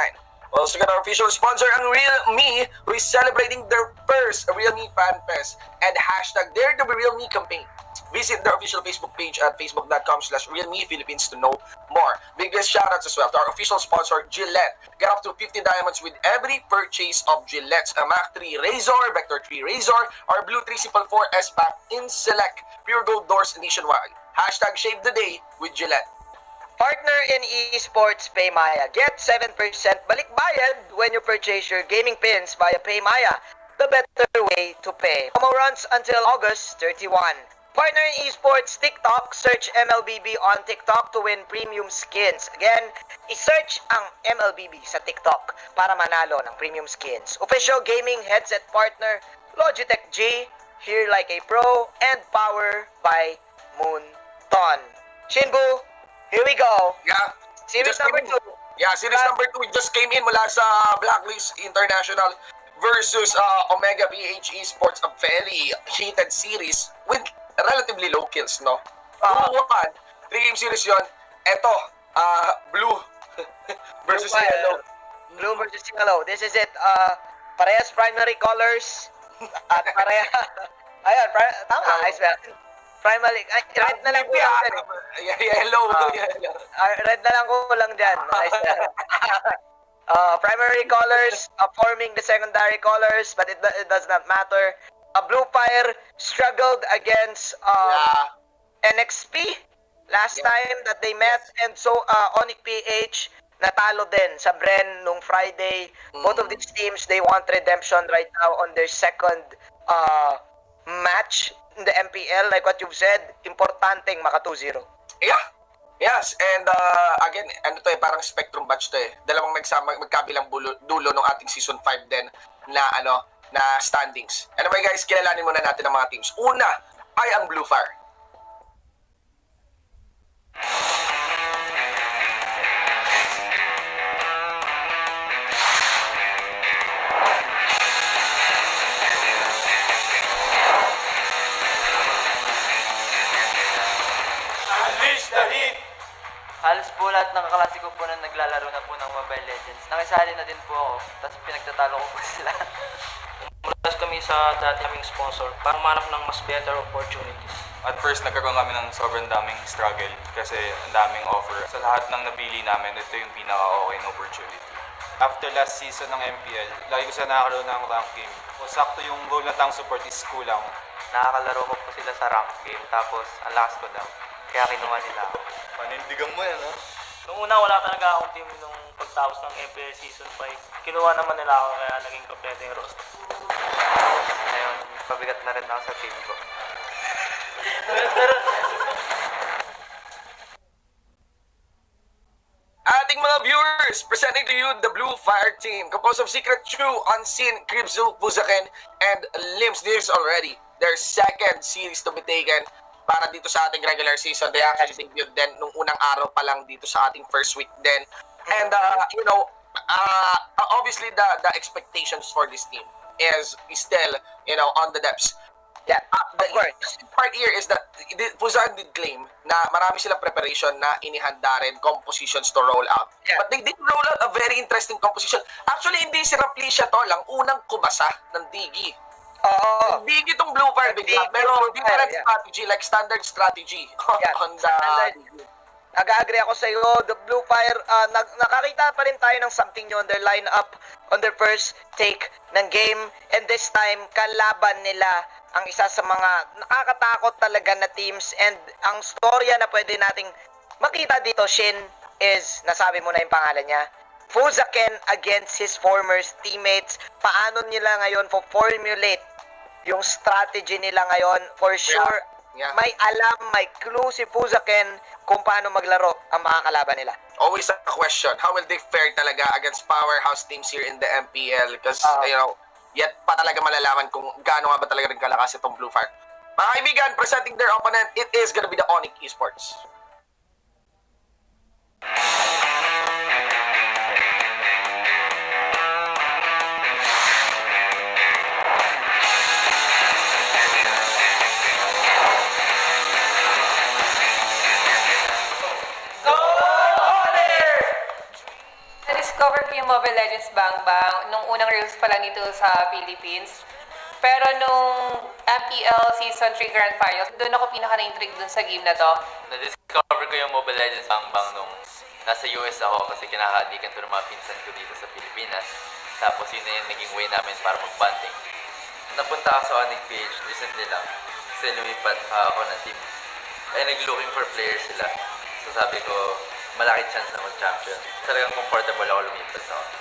We also got our official sponsor, ang Realme, who is celebrating their first Realme Fan Fest and hashtag Dare to be Realme campaign. Visit their official Facebook page at facebook.com/RealmePhilippines to know more. Biggest shoutouts as well to our official sponsor, Gillette. Get up to 50 diamonds with every purchase of Gillette's Mac 3 Razor, Vector 3 Razor, or Blue 3 Simple 4 S Pack in select Pure Gold doors nationwide. Hashtag Shave the Day with Gillette. Partner in esports Paymaya. Get 7% balik bayad when you purchase your gaming pins via Paymaya. The better way to pay. Promo runs until August 31. Partner in esports TikTok. Search MLBB on TikTok to win premium skins. Again, i-search ang MLBB sa TikTok para manalo ng premium skins. Official gaming headset partner Logitech G. Here Like a Pro, and Power by Moonton. Shinbu, here we go. Yeah. Series Just number came in. 2. Yeah, series number 2 just came in mula sa Blacklist International versus Omega PH Esports. A very heated series with relatively low kills, no? 2-1. 3-game series yon. Eto, Blue versus Blue Yellow. Blue versus Yellow. This is it. Parehas primary colors. At ayun, tama. I swear. Primary, red na lang kulang dyan eh. Yellow. Red na lang kulang dyan. I swear. Primary colors forming the secondary colors, but it does not matter. Blue Fire struggled against NXP last time that they met, and so ONIC PH natalo din sa Bren nung Friday. Both of these teams, they want redemption right now on their second match in the MPL. Like what you've said, importanteng maka 2-0. Yeah. Yes, and again, ano to parang spectrum batch to Dalawang magkabilang dulo ng ating season 5 din na na standings. Anyway guys, kilalanin muna natin ang mga teams. Una ay ang Blue Fire. Halos po lahat ng kaklase ko po na naglalaro na po ng Mobile Legends. Nakisali na din po ako, tapos pinagtatalo ko po sila. Umulas kami sa dati naming sponsor para manap ng mas better opportunities. At first, nagkaroon kami ng sobrang daming struggle kasi ang daming offer. Sa lahat ng napili namin, ito yung pinaka-okay na opportunity. After last season ng MPL, lagi ko sila nakakaroon ng rank game. O sakto yung role na tang support is kulang. Nakakalaro ko po sila sa rank game, tapos ang lakas ko daw. Kaya kinuha nila ako. Panindigan mo yan, ha? Nung una, wala talaga akong team nung pagtapos ng MPL Season 5. Kinuha naman nila ako kaya naging kompleto yung roster. Ngayon, pabigat na rin ako sa team ko. Ating mga viewers, presenting to you the Blue Fire team, composed of Secret Chu, Unseen, Kribzu, Buzaken, and Limbs. This is already their second series to be taken para dito sa ating regular season. They actually debuted din nung unang araw pa lang dito sa ating first week din. And, obviously the expectations for this team is still, on the depths. Yeah, The interesting part here is that Fuzan did claim na marami silang preparation na inihanda rin, compositions to roll out. Yeah. But they did roll out a very interesting composition. Actually, hindi si Raplicia to lang unang kumasa ng Digi. Oo. Digi itong Blue Fire bigla, Digi, pero Blue Fire, different yeah. strategy, like standard strategy on the... Nag-agree ako sa iyo, the Blue Fire, nakakita pa rin tayo ng something new on their lineup, on their first take ng game, and this time, kalaban nila ang isa sa mga nakakatakot talaga na teams, and ang storya na pwede nating makita dito, Shin, is, nasabi mo na yung pangalan niya, Fuzaken against his former teammates. Paano nila ngayon formulate yung strategy nila ngayon? For sure, Yeah. may alam, may clue si Fuzaken kung paano maglaro ang mga kalaban nila. Always a question, how will they fare talaga against powerhouse teams here in the MPL? Because, yet pa talaga malalaman kung gaano nga ba talaga rin kalakas itong Blue Fire. Mga kaibigan, presenting their opponent, it is gonna be the ONIC Esports. Na-discover ko yung Mobile Legends Bang Bang nung unang release pa lang dito sa Philippines. Pero nung MPL Season 3 Grand Finals, doon ako pinaka-na-intrigue dun sa game na to. Na-discover ko yung Mobile Legends Bang Bang nung nasa US ako kasi kinakadikan to ng mga pinsan ko dito sa Pilipinas. Tapos yun na yung naging way namin para mag-bonding. Napunta ako sa ONIC PH recently lang kasi lumipat ako ng team. Ay nag-looking for players sila. So sabi ko, malaki chance na mag-champion. Talagang comfortable ako lumipat sa ONIC.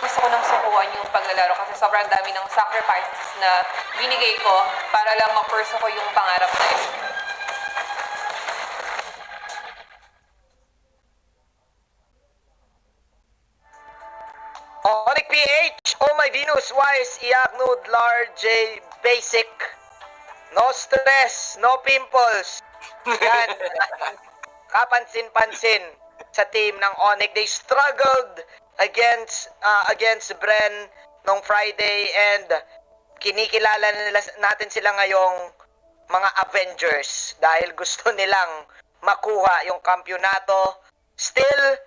Gusto ko nang sukuan yung paglalaro kasi sobrang dami ng sacrifices na binigay ko para lang ma-pursue ko yung pangarap na ito. ONIC PH, Oh My Venus, Wise, Iyak, Nude, Lar, J, Basic, No stress, no pimples. Yan. Kapansin-pansin sa team ng ONIC. They struggled against Bren nung Friday and kinikilala natin sila ngayong mga Avengers dahil gusto nilang makuha yung kampyonato. Still,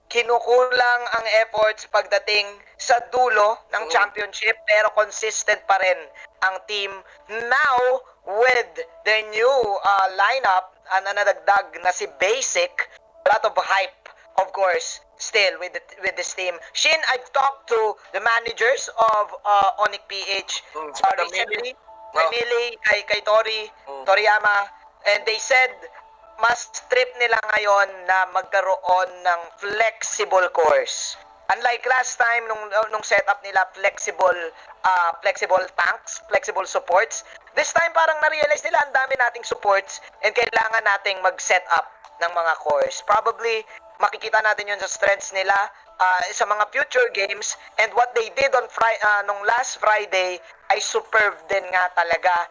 kinukulang ang efforts pagdating sa dulo ng championship pero consistent pa rin ang team. Now, with the new lineup, na nadagdag na si Basic, a lot of hype, of course, still with this team. Shin, I've talked to the managers of ONIC PH recently, kay Millie, kay Toriyama, and they said mas trip nila ngayon na magkaroon ng flexible course. Unlike last time nung setup nila flexible tanks, flexible supports, this time parang na-realize nila ang dami nating supports and kailangan nating mag-set up ng mga cores. Probably makikita natin yun sa strengths nila sa mga future games, and what they did on nung last Friday ay superb din nga talaga.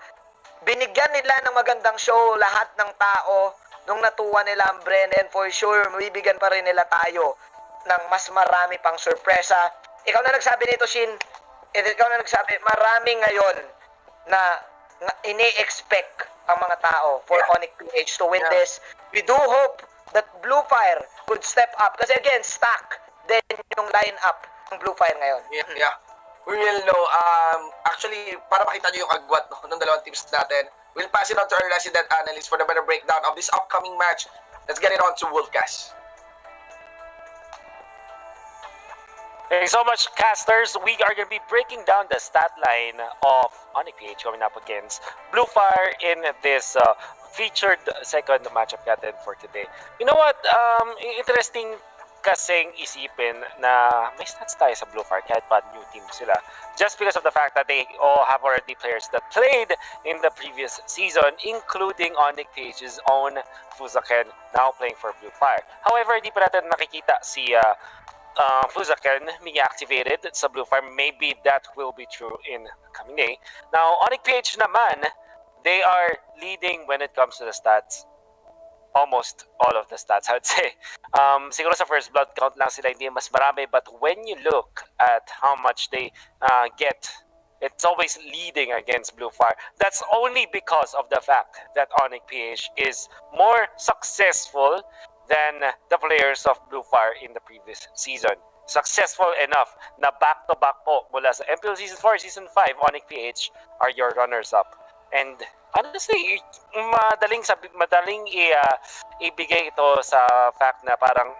Binigyan nila ng magandang show lahat ng tao nung natuwa nila ang Bren, and for sure mabibigyan pa rin nila tayo ng mas marami pang sorpresa. Ikaw na nagsabi nito, Shin. Ikaw na nagsabi, marami ngayon na ini-expect ang mga tao for ONIC PH to win this. We do hope that Blue Fire could step up. Kasi again, stack din yung lineup ng Blue Fire ngayon. Yeah. We will know. Actually, para makita nyo yung agwat ng dalawang teams natin, we'll pass it on to our resident analyst for the better breakdown of this upcoming match. Let's get it on to Wolfcast. Thank you so much, casters. We are going to be breaking down the stat line of ONIC PH coming up against Blue Fire in this featured second matchup natin for today. You know what? Interesting kasing isipin na may stats tayo sa Blue Fire kahit pa new team sila. Just because of the fact that they all have already players that played in the previous season, including ONIC PH's own Fuzaken, now playing for Blue Fire. However, hindi pa natin nakikita si Fuzaken being activated sa Blue Fire. Maybe that will be true in coming day. Now, ONIC PH naman, they are leading when it comes to the stats. Almost all of the stats, I would say. Siguro sa first blood count lang sila hindi mas marami, but when you look at how much they get, it's always leading against Blue Fire. That's only because of the fact that ONIC PH is more successful than the players of Blue Fire in the previous season. Successful enough na back-to-back po mula sa MPL Season 4, Season 5, ONIC PH are your runners-up. And honestly, madaling ibigay ito sa fact na parang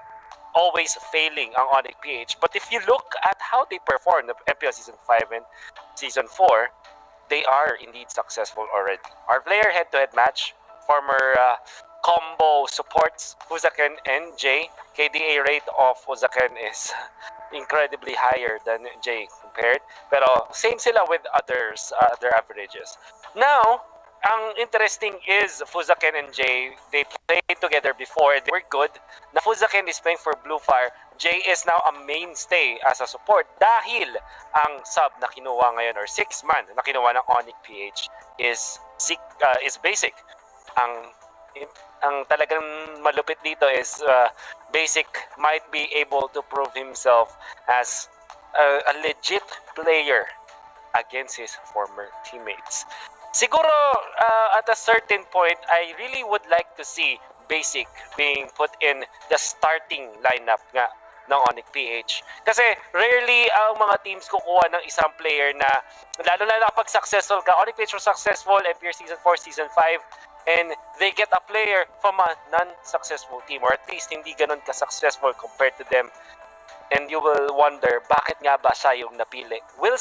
always failing ang ONIC PH. But if you look at how they perform in MPL Season 5 and Season 4, they are indeed successful already. Our player head-to-head match, former combo supports Fuzaken and Jay. KDA rate of Fuzaken is incredibly higher than Jay compared. Pero same sila with others, other averages. Now, ang interesting is Fuzaken and Jay, they played together before. They were good. Na Fuzaken is playing for Blue Fire. Jay is now a mainstay as a support dahil ang sub na kinuha ngayon or 6-man na kinuha ng ONIC PH is Basic. Ang talagang malupit dito is Basic might be able to prove himself as a legit player against his former teammates. Siguro at a certain point, I really would like to see Basic being put in the starting lineup nga ng ONIC PH. Kasi rarely ang mga teams kukuha ng isang player na lalo na kapag successful ka. ONIC PH was successful MPL Season 4, Season 5, and they get a player from a non-successful team, or at least hindi ganun ka-successful compared to them. And you will wonder, bakit nga ba siya yung napili? Will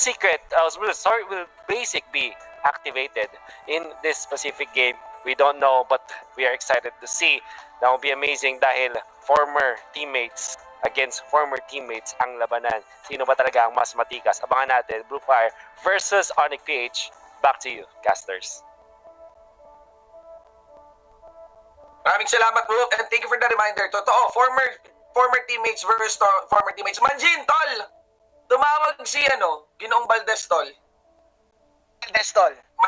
Basic be activated in this specific game? We don't know, but we are excited to see. That will be amazing dahil former teammates against former teammates ang labanan. Sino ba talaga ang mas matikas? Abangan natin, Blue Fire versus ONIC PH. Back to you, casters. Maraming salamat, bro, and thank you for the reminder. Totoo, former teammates versus former teammates. Manjin, tol! Tumawag si, Ginoong Valdez, tol.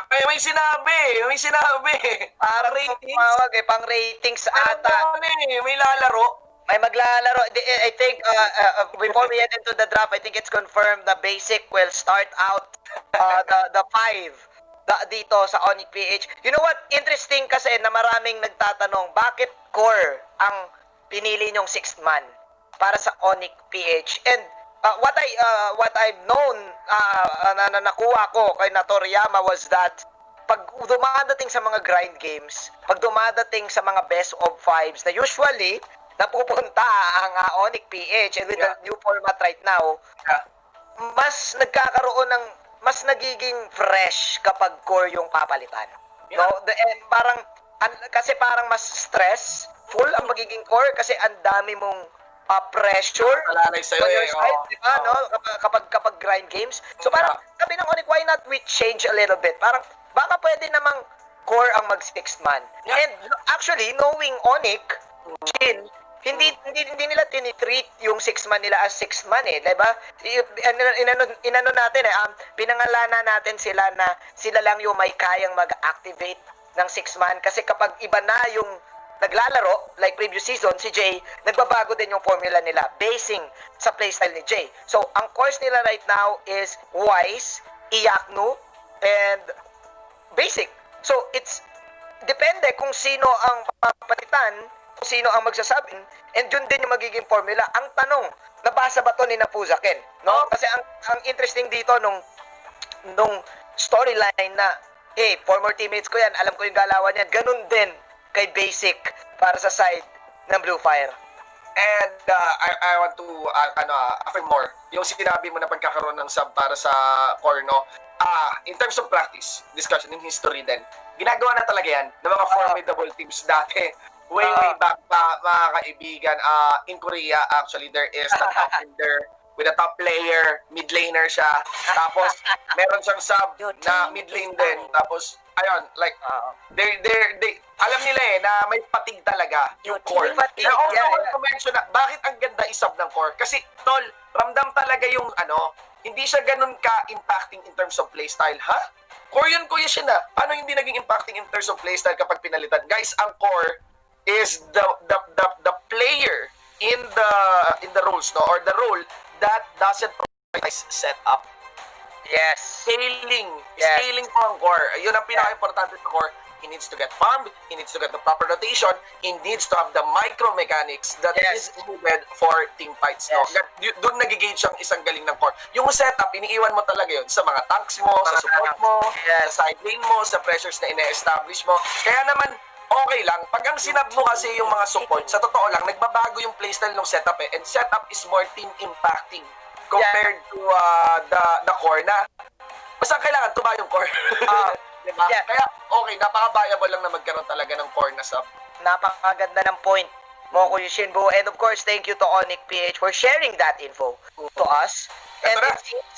Ay, may sinabi. Parang tumawag pang ratings ata. May lalaro. May maglalaro. I think before we head into the draft, I think it's confirmed the basic will start out the 5 dito sa ONIC PH. You know what? Interesting kasi na maraming nagtatanong, bakit core ang pinili nyong 6th man para sa ONIC PH? And what I've known na nakuha ko kay Natoriyama was that pag dumadating sa mga grind games, pag dumadating sa mga best of 5s na usually napupunta ang ONIC PH, and with the new format right now, mas nagkakaroon ng mas nagiging fresh kapag core yung papalitan. No, kasi parang mas stressful ang magiging core kasi ang dami mong pressure Alalay sa'yo on your side, di ba, no? Kapag grind games. So parang sabi ng ONIC, why not we change a little bit? Parang baka pwede namang core ang mag 6th man. And actually, knowing ONIC, Chin, hindi nila tinitreat yung 6th man nila as 6th man diba? Inano natin pinangalanan natin sila na sila lang yung may kayang mag-activate ng 6th man kasi kapag iba na yung naglalaro, like previous season, si Jay, nagbabago din yung formula nila basing sa playstyle ni Jay. So, ang course nila right now is Wise, Iyaknu, and Basic. So, it's depende kung sino ang papalitan, kung sino ang magsasabing, and yun din yung magiging formula. Ang tanong, nabasa ba to ni Napuzakin? No? Kasi ang interesting dito nung storyline na, hey, former teammates ko yan, alam ko yung galawan yan, ganun din kay Basic para sa side ng Blue Fire. And I want to affirm more yung sinabi mo na pagkakaroon ng sub para sa core, no? In terms of practice, discussion in history din, ginagawa na talaga yan ng mga formidable teams dati. Way back pa, mga kaibigan. In Korea, actually, there is a top laner with a top player, mid laner siya. Tapos, meron siyang sub na mid lane din. Tapos, ayun, like, they alam nila na may patig talaga yung core. Kaya also want to mention na, bakit ang ganda isub ng core? Kasi, tol, ramdam talaga yung, hindi siya ganun ka-impacting in terms of playstyle, ha? Core yun, Kuya Shin, Paano hindi naging impacting in terms of playstyle kapag pinalitan? Guys, ang core is the player in the roles, no, or the role that doesn't prioritize setup. Yes. Scaling po ang core. Yun ang pinaka-importante sa core. He needs to get farmed, he needs to get the proper rotation, he needs to have the micro mechanics that is needed for team fights. No? Doon nagigage ang isang galing ng core. Yung setup, iniiwan mo talaga yun sa mga tanks mo, sa support mo, sa side lane mo, sa pressures na ina-establish mo. Kaya naman, okay lang. Pag ang sinab mo kasi yung mga support, sa totoo lang, nagbabago yung playstyle ng setup and setup is more team impacting compared to the core na basta kailangan tuba yung core. Diba? Kaya okay, napaka-viable lang na magkaroon talaga ng core na sub. Napakaganda ng point mo, Kuya Shinbo. And of course, thank you to ONIC PH for sharing that info to us. And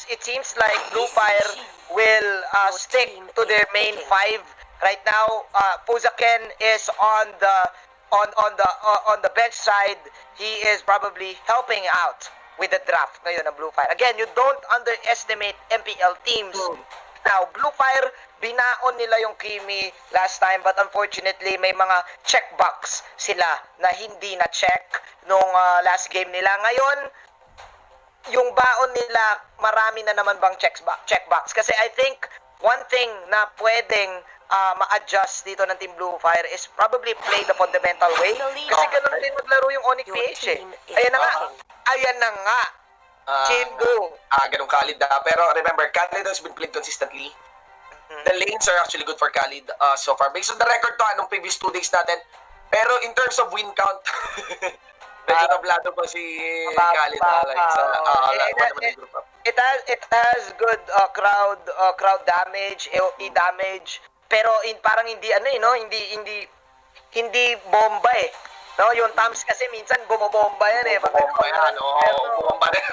it seems like Blue Fire will stick to their main 5. Right now, Puzaken is on the bench side. He is probably helping out with the draft ngayon ng Blue Fire. Again, you don't underestimate MPL teams. Now, Blue Fire, binaon nila yung Kimi last time, but unfortunately, may mga checkbox sila na hindi na-check nung last game nila. Ngayon, yung baon nila, marami na naman bang checkbox? Kasi I think, one thing na pwedeng ma-adjust dito ng Team Blue Fire is probably play the fundamental way. Kasi ganun din maglaro yung ONIC PH Ayan na nga. Chingo. Ganun Khalid. Pero remember, Khalid has been played consistently. The lanes are actually good for Khalid so far. Based on the record to anong previous 2 days natin. Pero in terms of win count, medyo tablado pa si Khalid. It has good crowd damage, AOE damage. Pero parang hindi hindi bomba No, yung Tams kasi minsan bumobomba yan Bumobomba yan, bumobomba rin.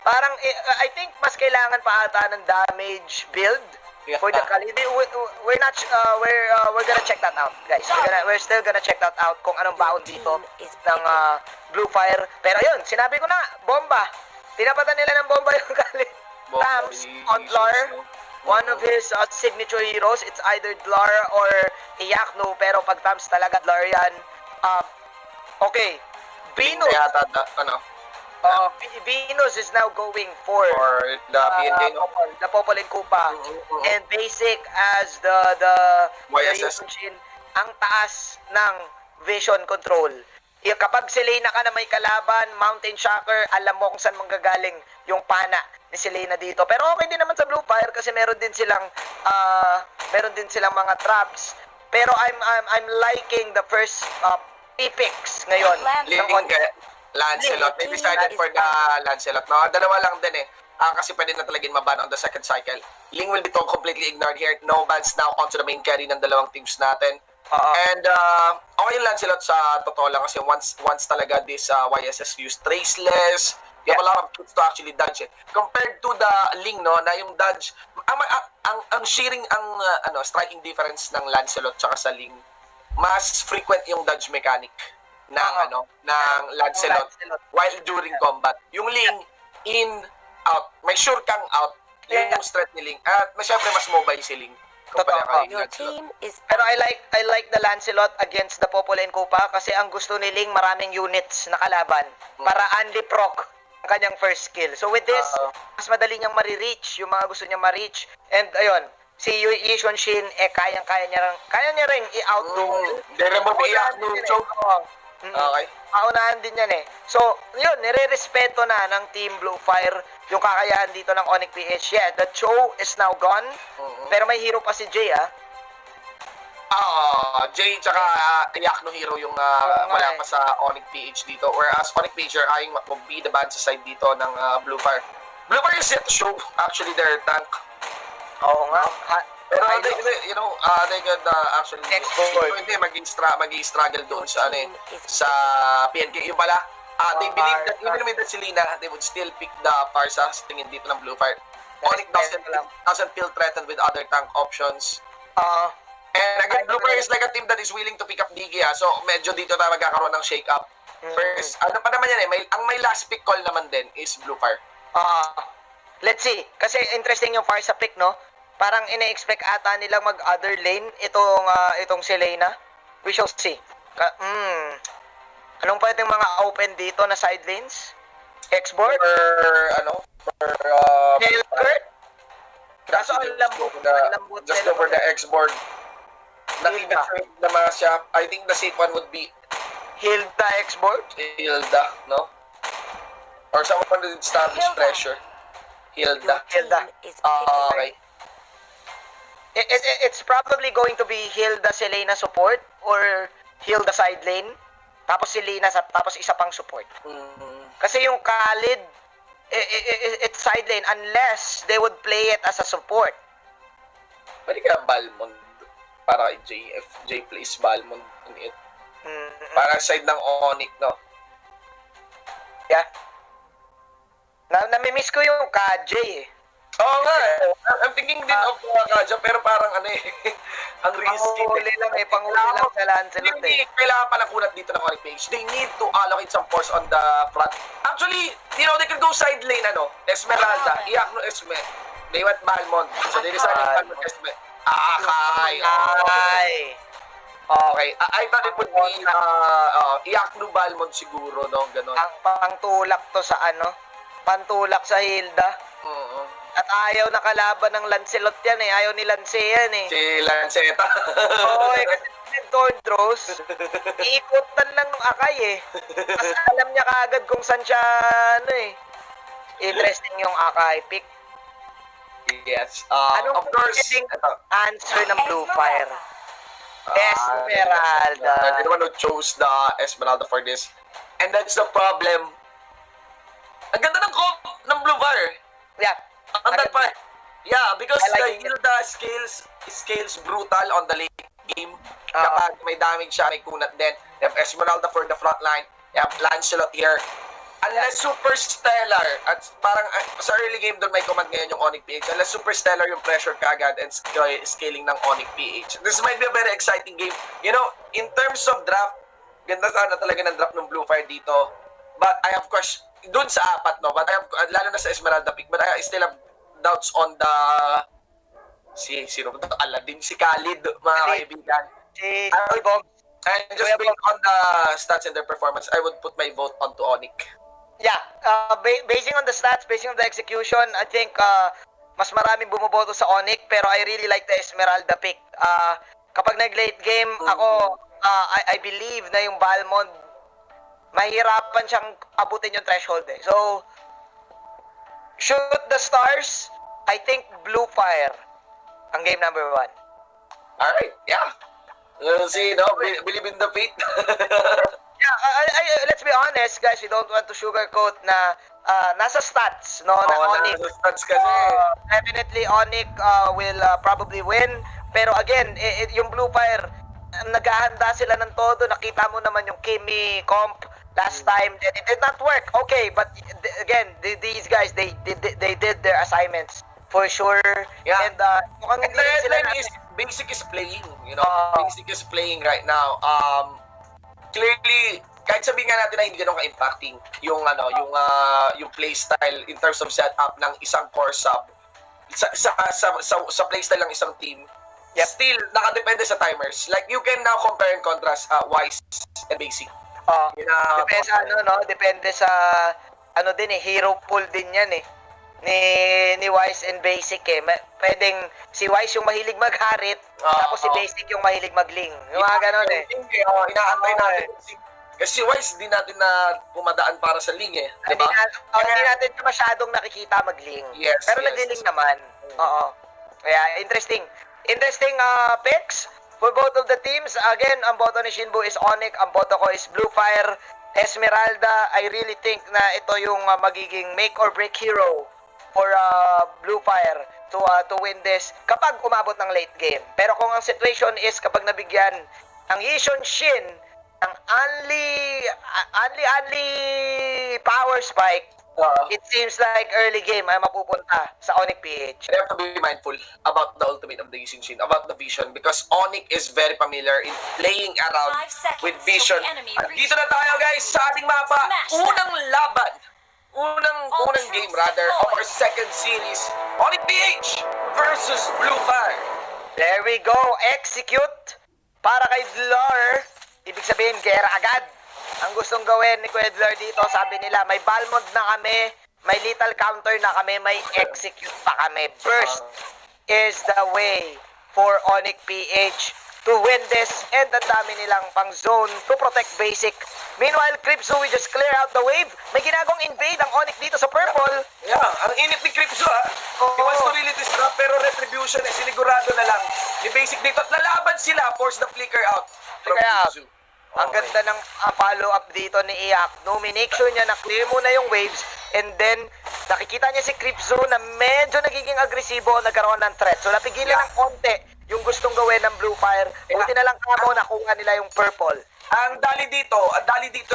Parang, I think mas kailangan pa ata ng damage build for the Khalid. We're gonna check that out, guys. We're still gonna check that out kung anong baon dito ng Blue Fire. Pero yun, sinabi ko na, bomba. Tinapatan nila ng bomba yung Khalid. Tams on floor. one of his signature heroes, it's either Dlar or Iyakno, pero pag Tams talaga Dlar yan. Okay, Venus. Venus is now going for the PNK, no? the Popol and Kupa. And basic as the YSS. Yushin, ang taas ng vision control. Kapag Selena ka na may kalaban, Mountain Shocker, alam mo kung saan manggagaling yung pana ni Selena dito. Pero okay din naman sa Blue Fire kasi meron din silang mga traps. Pero I'm liking the first picks ngayon. Lancelot. They decided for the Lancelot. No, dalawa lang din eh. Kasi pwede na talagang maban on the second cycle. Ling will be completely ignored here. No bans now onto the main carry ng dalawang teams natin. And okay yung Lancelot sa totoo lang kasi once talaga this YSS use traceless, you have a lot of tools to actually dodge it. Compared to the Ling, no, na yung dodge, ang shearing, striking difference ng Lancelot tsaka sa Ling, mas frequent yung dodge mechanic ng Lancelot while during combat. Yung Ling, in, out. May sure kang out. Yun yung strat ni Ling. At syempre mas mobile si Ling. Your team is Pero I like the Lancelot against the Popol and Kupa kasi ang gusto ni Ling maraming units na kalaban para only proc ang kanyang first skill. So with this, mas madali niyang ma-reach yung mga gusto niyang ma-reach. And ayun, si Yishun Shin kaya niya ring i-outdo. Okay. Paunahan din yan eh. So, yun, nire-respeto na ng Team Blue Fire yung kakayahan dito ng ONIC PH. Yeah, the Cho is now gone. Pero may hero pa si Jay, Jay tsaka Iyakno hero yung wala pa sa ONIC PH dito. Whereas ONIC PH are eyeing mag-be the bad side dito ng Blue Fire. Blue Fire is yet to show actually their tank. Oo nga. Pero they could actually hindi mag-struggle doon sa sa PNK. Yung pala, they believe that even with the Selena, they would still pick the Parsa sa tingin dito ng Blue Fire. ONIC doesn't feel threatened with other tank options. And again, Blue Fire is like a team that is willing to pick up Digi, so medyo dito tayo magkakaroon ng shake-up. First, ano pa naman yan ang may last pick call naman din is Blue Fire. Let's see. Kasi interesting yung Parsa pick, no? Parang ina-expect ata nilang mag-other lane itong Selena. We shall see. Anong pwedeng mga open dito na side lanes? X-board? Hellgurt? Kaso ang lambot just over the X-board. Nakikita naman siya. I think the safe one would be Hilda X-board? Hilda, no? Or someone to establish pressure. Hilda. Okay. It's probably going to be Hilda Selena support or Hilda side lane tapos Selena tapos isa pang support. Kasi yung Khalid it's side lane unless they would play it as a support. Pwede kaya Balmond para kay J plays Balmond on it. Para side ng ONIC, no? Yeah. Nami-miss ko yung KJ eh. Oo nga. I'm thinking din of Kaja, pero parang ang risky. Panghuli lang sa Lancelot Hindi, kailangan palang kunat dito ng ONIC PH. They need to allocate some force on the front. Actually, they could go side lane, Esmeralda, Iyakno Esme. They went Balmond. So they decided Balmond Esme. Okay. I thought it would be Iyakno Balmond siguro, no? Ganon. Ang pangtulak to sa pantulak sa Hilda. At ayaw na kalaban ng Lancelot yan eh. Ayaw ni Lance yan eh. Si Lanceta. Oo kasi Thorn Throws, iikutan lang ng Akay eh. Mas alam niya kaagad kung saan siya Interesting yung Akay pick. Yes. Anong of course, answer ng Blue Fire? Esmeralda. They're the one who chose the Esmeralda for this. And that's the problem. Ang ganda ng comp ng Blue Fire. Yeah. Because the Hilda scales brutal on the late game. Kapag may damage siya, may kunat din. You have Esmeralda for the front line. You have Lancelot here. Unless Super Stellar, at parang sa early game doon may command ngayon yung ONIC PH. Unless Super Stellar yung pressure kagad and scaling ng ONIC PH. This might be a very exciting game. In terms of draft, ganda sana talaga ng draft ng Blue Fire dito. But I have question doon sa apat, no? But I have, lalo na sa Esmeralda pick, but I still have doubts on the Sino ba ito? Aladdin, si Khalid, mga kaibigan. Si Bog. And just Kuya based Bog. on the stats and their performance, I would put my vote onto ONIC. Yeah, basing on the stats, basing on the execution, I think mas maraming bumoboto sa ONIC, pero I really like the Esmeralda pick. Kapag nag-late game, ako, I believe na yung Balmond, mahirapan siyang abutin yung threshold eh. So, shoot the stars, I think Blue Fire ang game number 1. Alright, yeah. We'll see, no? Believe in the fate. Yeah, let's be honest, guys. We don't want to sugarcoat na nasa stats, no? Na ONIC. Nasa stats kasi. Definitely, ONIC will probably win. Pero again, yung Blue Fire, naghahanda sila ng todo. Nakita mo naman yung Kimi comp last time. It did not work. Okay, but again, these guys, they did their assignments for sure. Yeah. And mukhang And hindi rin sila the is basic is playing, you know. Basic is playing right now. Clearly, kahit sabihin nga natin na hindi ganun ka-impacting yung yung play style in terms of setup ng isang core sub sa play style ng isang team. Yep. Still nakadepende sa timers. Like you can now compare and contrast Wise and Basic. Depende sa depende sa din hero pool din yan eh. Ni Wise and Basic eh. Pwedeng si Wise yung mahilig magharit, tapos si Basic yung mahilig magling. Yung mga ganon eh. Inaantay natin. Kasi si Wise, di natin na pumadaan para sa ling eh. Diba? Hindi natin masyadong nakikita magling. Yes, Pero yes. nagliling naman. Oo. Kaya interesting. Interesting picks for both of the teams. Again, ang boto ni Shinbu is ONIC. Ang boto ko is Blue Fire. Esmeralda, I really think na ito yung magiging make or break hero for Blue Fire to win this kapag umabot ng late game. Pero kung ang situation is kapag nabigyan ang Yishun Shin ng only power spike, it seems like early game ay mapupunta sa ONIC PH. You have to be mindful about the ultimate of the Yishun Shin, about the vision, because ONIC is very familiar in playing around 5 seconds with vision. till the enemy At dito na tayo guys sa ating mapa. Unang laban. Unang game rather of our second series. ONIC PH versus Blue Fire. There we go. Execute para kay Dlor. Ibig sabihin, gera agad. Ang gustong gawin ni Kuya Dlor dito, sabi nila, may Balmond na kami, may lethal counter na kami, may execute pa kami. Burst is the way for ONIC PH to win this, and ang dami nilang pang zone to protect basic. Meanwhile, Cripzo, we just clear out the wave. May ginagawang invade ang ONIC dito sa purple. Yeah, ang init ni Cripzo ha. He wants to really disrupt, pero retribution ay sinigurado na lang ni Basic dito. At lalaban sila, force the flicker out from Cripzo. Ang ganda ng follow-up dito ni Iyak. No, minake sure niya na clear muna yung waves, and then nakikita niya si Cripzo na medyo nagiging agresibo, nagkaroon ng threat. So napigilan ng konti yung gustong gawin ng Blue Fire. Buti na lang kamo nakuha nila yung purple. Ang dali dito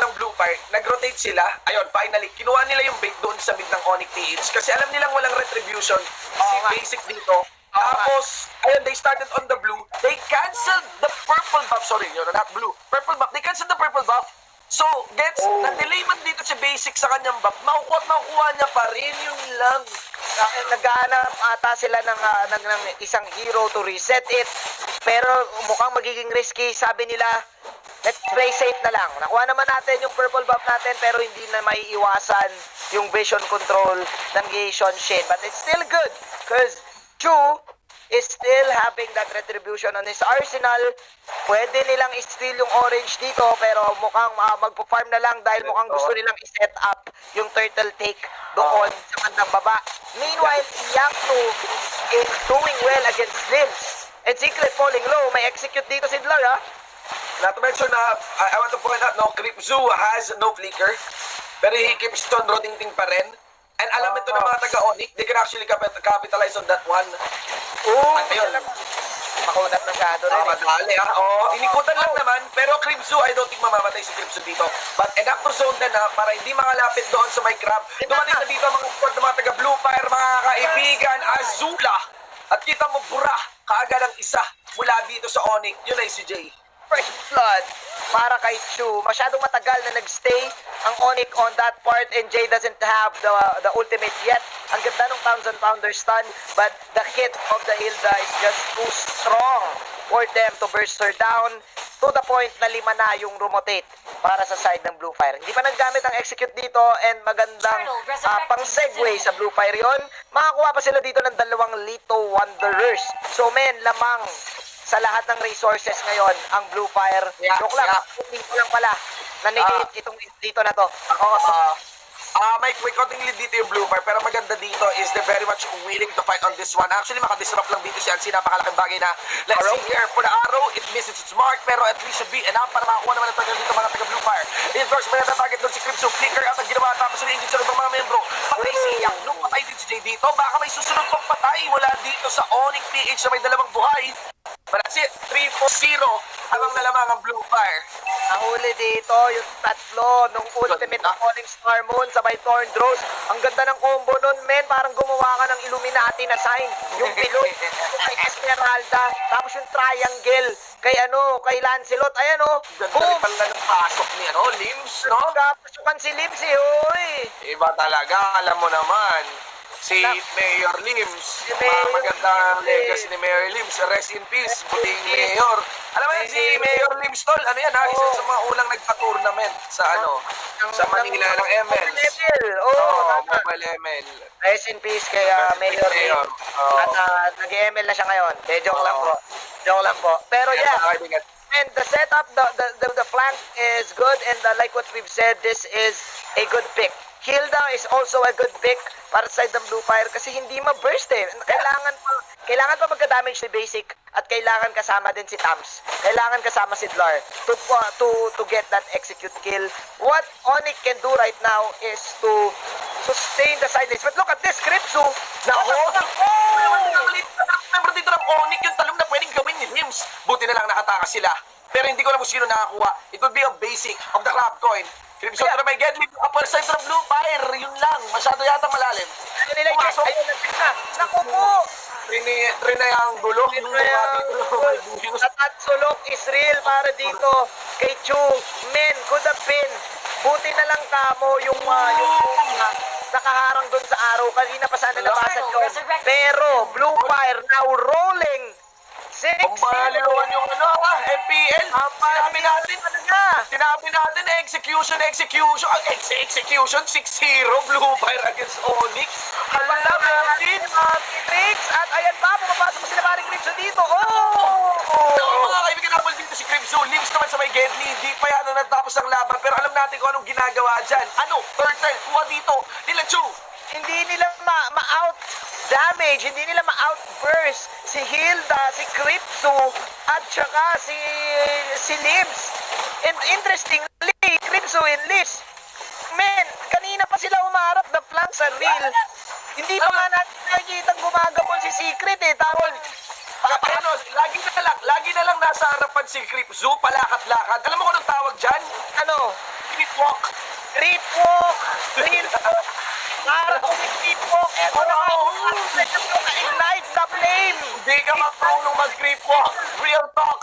ng Blue Fire, nag-rotate sila. Ayun, finally, kinuha nila yung bait doon sa mid ng ONIC PH kasi alam nilang walang retribution si Basic dito. Tapos, ayun, they started on the blue. They canceled the purple buff. Sorry, not blue. Purple buff. They canceled the purple buff. So, gets, na-delay man dito si Basic sa kanyang buff. Makukuha niya pa rin, yun lang. Naghahanap ata sila ng isang hero to reset it. Pero mukhang magiging risky. Sabi nila, let's play safe na lang. Nakuha naman natin yung purple buff natin, pero hindi na may iwasan yung vision control ng Yishun Shin. But it's still good because Chu is still having that retribution on his arsenal. Pwede nilang i-steal yung orange dito, pero mukhang magpo-farm na lang dahil mukhang gusto nilang i-set up yung turtle take doon sa bandang baba. Meanwhile, Yakto is doing well against Slims. And Secret falling low. May execute dito si Dlar, ha? Not to mention na, I want to point out, no, Cripzo has no flicker, pero he keeps on rotating pa rin. And alam ito ng mga taga-ONIC, they can actually capitalize on that one. Ayun. Makunat masyado rin. Madali inikutan lang naman, pero Cripzo, I don't think mamamatay si Cripzo dito. But enough to zone din para hindi makalapit doon sa may crab. Dumating na dito ang mga squad ng mga taga-Blue Fire, mga kaibigan, Azula. At kita mo, bura, kaagad ang isa mula dito sa ONIC. Yun ay si Jay. first blood para kay Chu. Masyadong matagal na nagstay ang ONIC on that part and Jay doesn't have the ultimate yet. Ang ganda ng Thousand Pounder stun but the hit of the Hilda is just too strong for them to burst her down to the point na 5 na yung rotate para sa side ng Blue Fire. Hindi pa naggamit ang execute dito and magandang pang segue sa Blue Fire yon. Makakuha pa sila dito ng 2 Lito Wanderers. So men, lamang sa lahat ng resources ngayon ang Blue Fire. Joke lang, dito lang pala. Nanigate itong dito na to. May konting lead dito yung Blue Fire, pero maganda dito is they're very much willing to fight on this one. Actually, makadisrupt lang dito si Ansi. Napakalaking bagay na let's see here for the arrow. It misses its mark, pero at least should be enough para makakuha naman ng target dito mga taga Blue Fire. In course, may target doon si Crypto. Flicker out ang ginawa tapos na-engage sa mga membro. Patay si Yak. Nung patay din si Jay dito, baka may susunod pang patay mula dito sa ONIC-PH na may 2 buhay. But that's it. 3-4-0 habang nalamang ang Blue Fire. Nahuli dito yung tatlo nung ultimate na Falling Star Moon sabay Torn Drows. Ang ganda ng combo nun, men. Parang gumawa ka ng Illuminati na sign. Yung pilot, yung kay Esmeralda, tapos yung triangle kay Lancelot. Ayan Ganda pala ng pasok ni Limbs, no? Pasukan si Limbs hoy. Iba talaga, alam mo naman. Si Mayor Limbs, magandang legacy ni Mayor Limbs. Rest in peace, buting Mayor. Alam mo yan, si Mayor Limbs, tol, isa sa mga unang nagpa-tournament sa sa Manila ng ML. Mobile ML. Rest in peace kay Mayor Limbs. At nag-ML na siya ngayon. Joke lang po. Joke lang po. Pero yeah, and the setup, the flank is good and like what we've said, this is a good pick. Hilda is also a good pick para sa side ng Blue Fire kasi hindi ma-burst Kailangan pa magka-damage ni Basic at kailangan kasama din si Tams. Kailangan kasama si Dlar to get that execute kill. What ONIC can do right now is to sustain the side lanes. But look at this, Kripsu! Member dito ng ONIC yung talong na pwedeng gawin ni Limbs. Buti na lang nakatakas sila. Pero hindi ko alam kung sino nakakuha. It would be a basic of the crab coin. Kripsu na may get lead upper side ng Blue Fire. Yun lang. Masyado yata malalim. Pumasok. Ayun na. Naku po! Triangulo. At Sulok is real para dito kay Chu. Men, could have been. Buti na lang kamo yung nakaharang doon sa araw. Kanina pa sana nabasag yun. Pero Blue Fire now rolling. 6-0. Pambaliwan yung MPL. Sinabi natin execution. Execution 6-0 Blue Fire against ONIC. Hala natin tricks at ayan pa pumapasok sila paring Crimson dito. Mga kaibigan naman dito si Crimson. Limbs naman sa may Gedli. Hindi pa yan natapos ang laban pero alam natin kung anong ginagawa dyan. Turtle, kuha dito. Nila Chu. Hindi nila ma-out damage, hindi nila ma-outburst si Hilda, si Crypto, at saka si Limbs. And interestingly, Crypto and Limbs, men, kanina pa sila umarap na flank sa real. Hindi pa nga natin nakikita gumagapon si Secret tapos lagi na lang nasa harapan si Crypto, palakat-lakad. Alam mo kung anong tawag dyan? Creepwalk. Para kung mag-creepwalk, na-ignite sa flame. Hindi ka marunong mag-creepwalk. Real talk.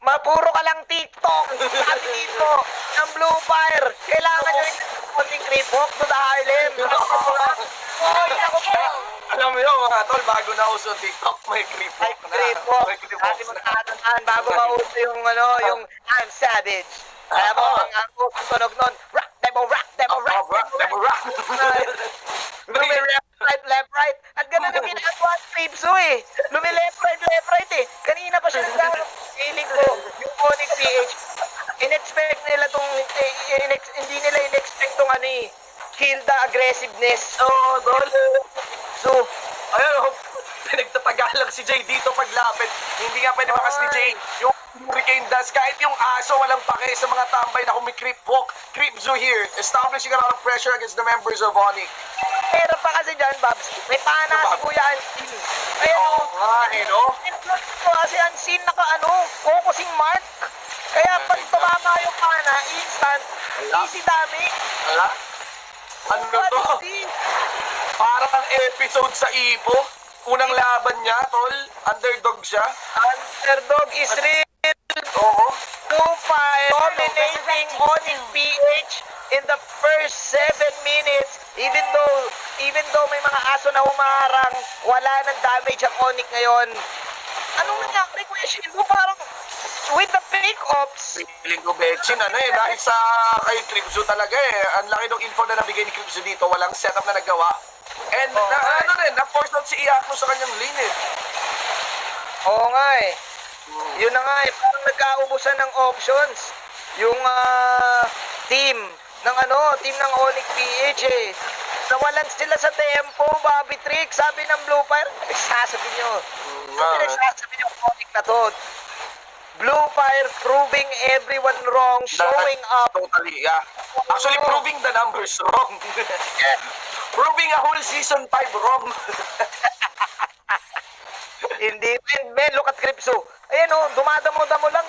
Mapuro ka lang TikTok. Sabi dito, ng Blue Fire, kailangan nyo yung konting creepwalk to the Harlem. Alam mo yun mga tol, bago na uso TikTok, may creepwalk na. Dati magtatandaan, bago mauso yung I'm Savage. Alam mo, ang tunog nun, rock, demo, rock. Left, right. At ganun yung ginagawa sa Cripso left, right Kanina pa siya nagdaro. Feeling ko, yung ONIC-PH, hindi nila in-expect tong Hilda aggressiveness. Dol. So, ayun, pinagtatagalang si Jay dito paglapit. Hindi nga pwede makas ni Jay. Yung hurricane dust, kahit yung aso walang pake sa mga tambay na creep walk. Creep zoo here, establishing a lot of pressure against the members of ONIC. Pero pa kasi dyan, Babs, may pana si Kuya Ansin. Ayun kasi Ansin focusing mark. Kaya pag tumama yung pana, instant, easy damage. Ano to? Parang episode sa Ipo. Unang laban niya, tol. Underdog siya. Underdog is real. Oo. Blue Fire dominating ONIC PH in the first 7 minutes. Even though may mga aso na humarang, wala nang damage ang ONIC ngayon. Anong nangyari, Kuya Shinbo? Parang with the pick-ups. Feeling ko, Betchin, dahil sa kay Cripso talaga ang laki ng info na nabigay ni Cripso dito, walang setup na nagawa. And na-force out si Iakno sa kanyang lane Oo nga Yun na nga parang nagkaubusan ng options. Yung team ng ONIC PH Nawalan sila sa tempo, Bobby Trick. Sabi ng Blue Fire, sasabi nyo. Sasabi nyo ONIC na to. Blue Fire proving everyone wrong, showing up. Totally, yeah. Actually, proving the numbers wrong. Proving a whole season 5 wrong. Hindi, men, look at Cripso. Ayan dumadamo-damo lang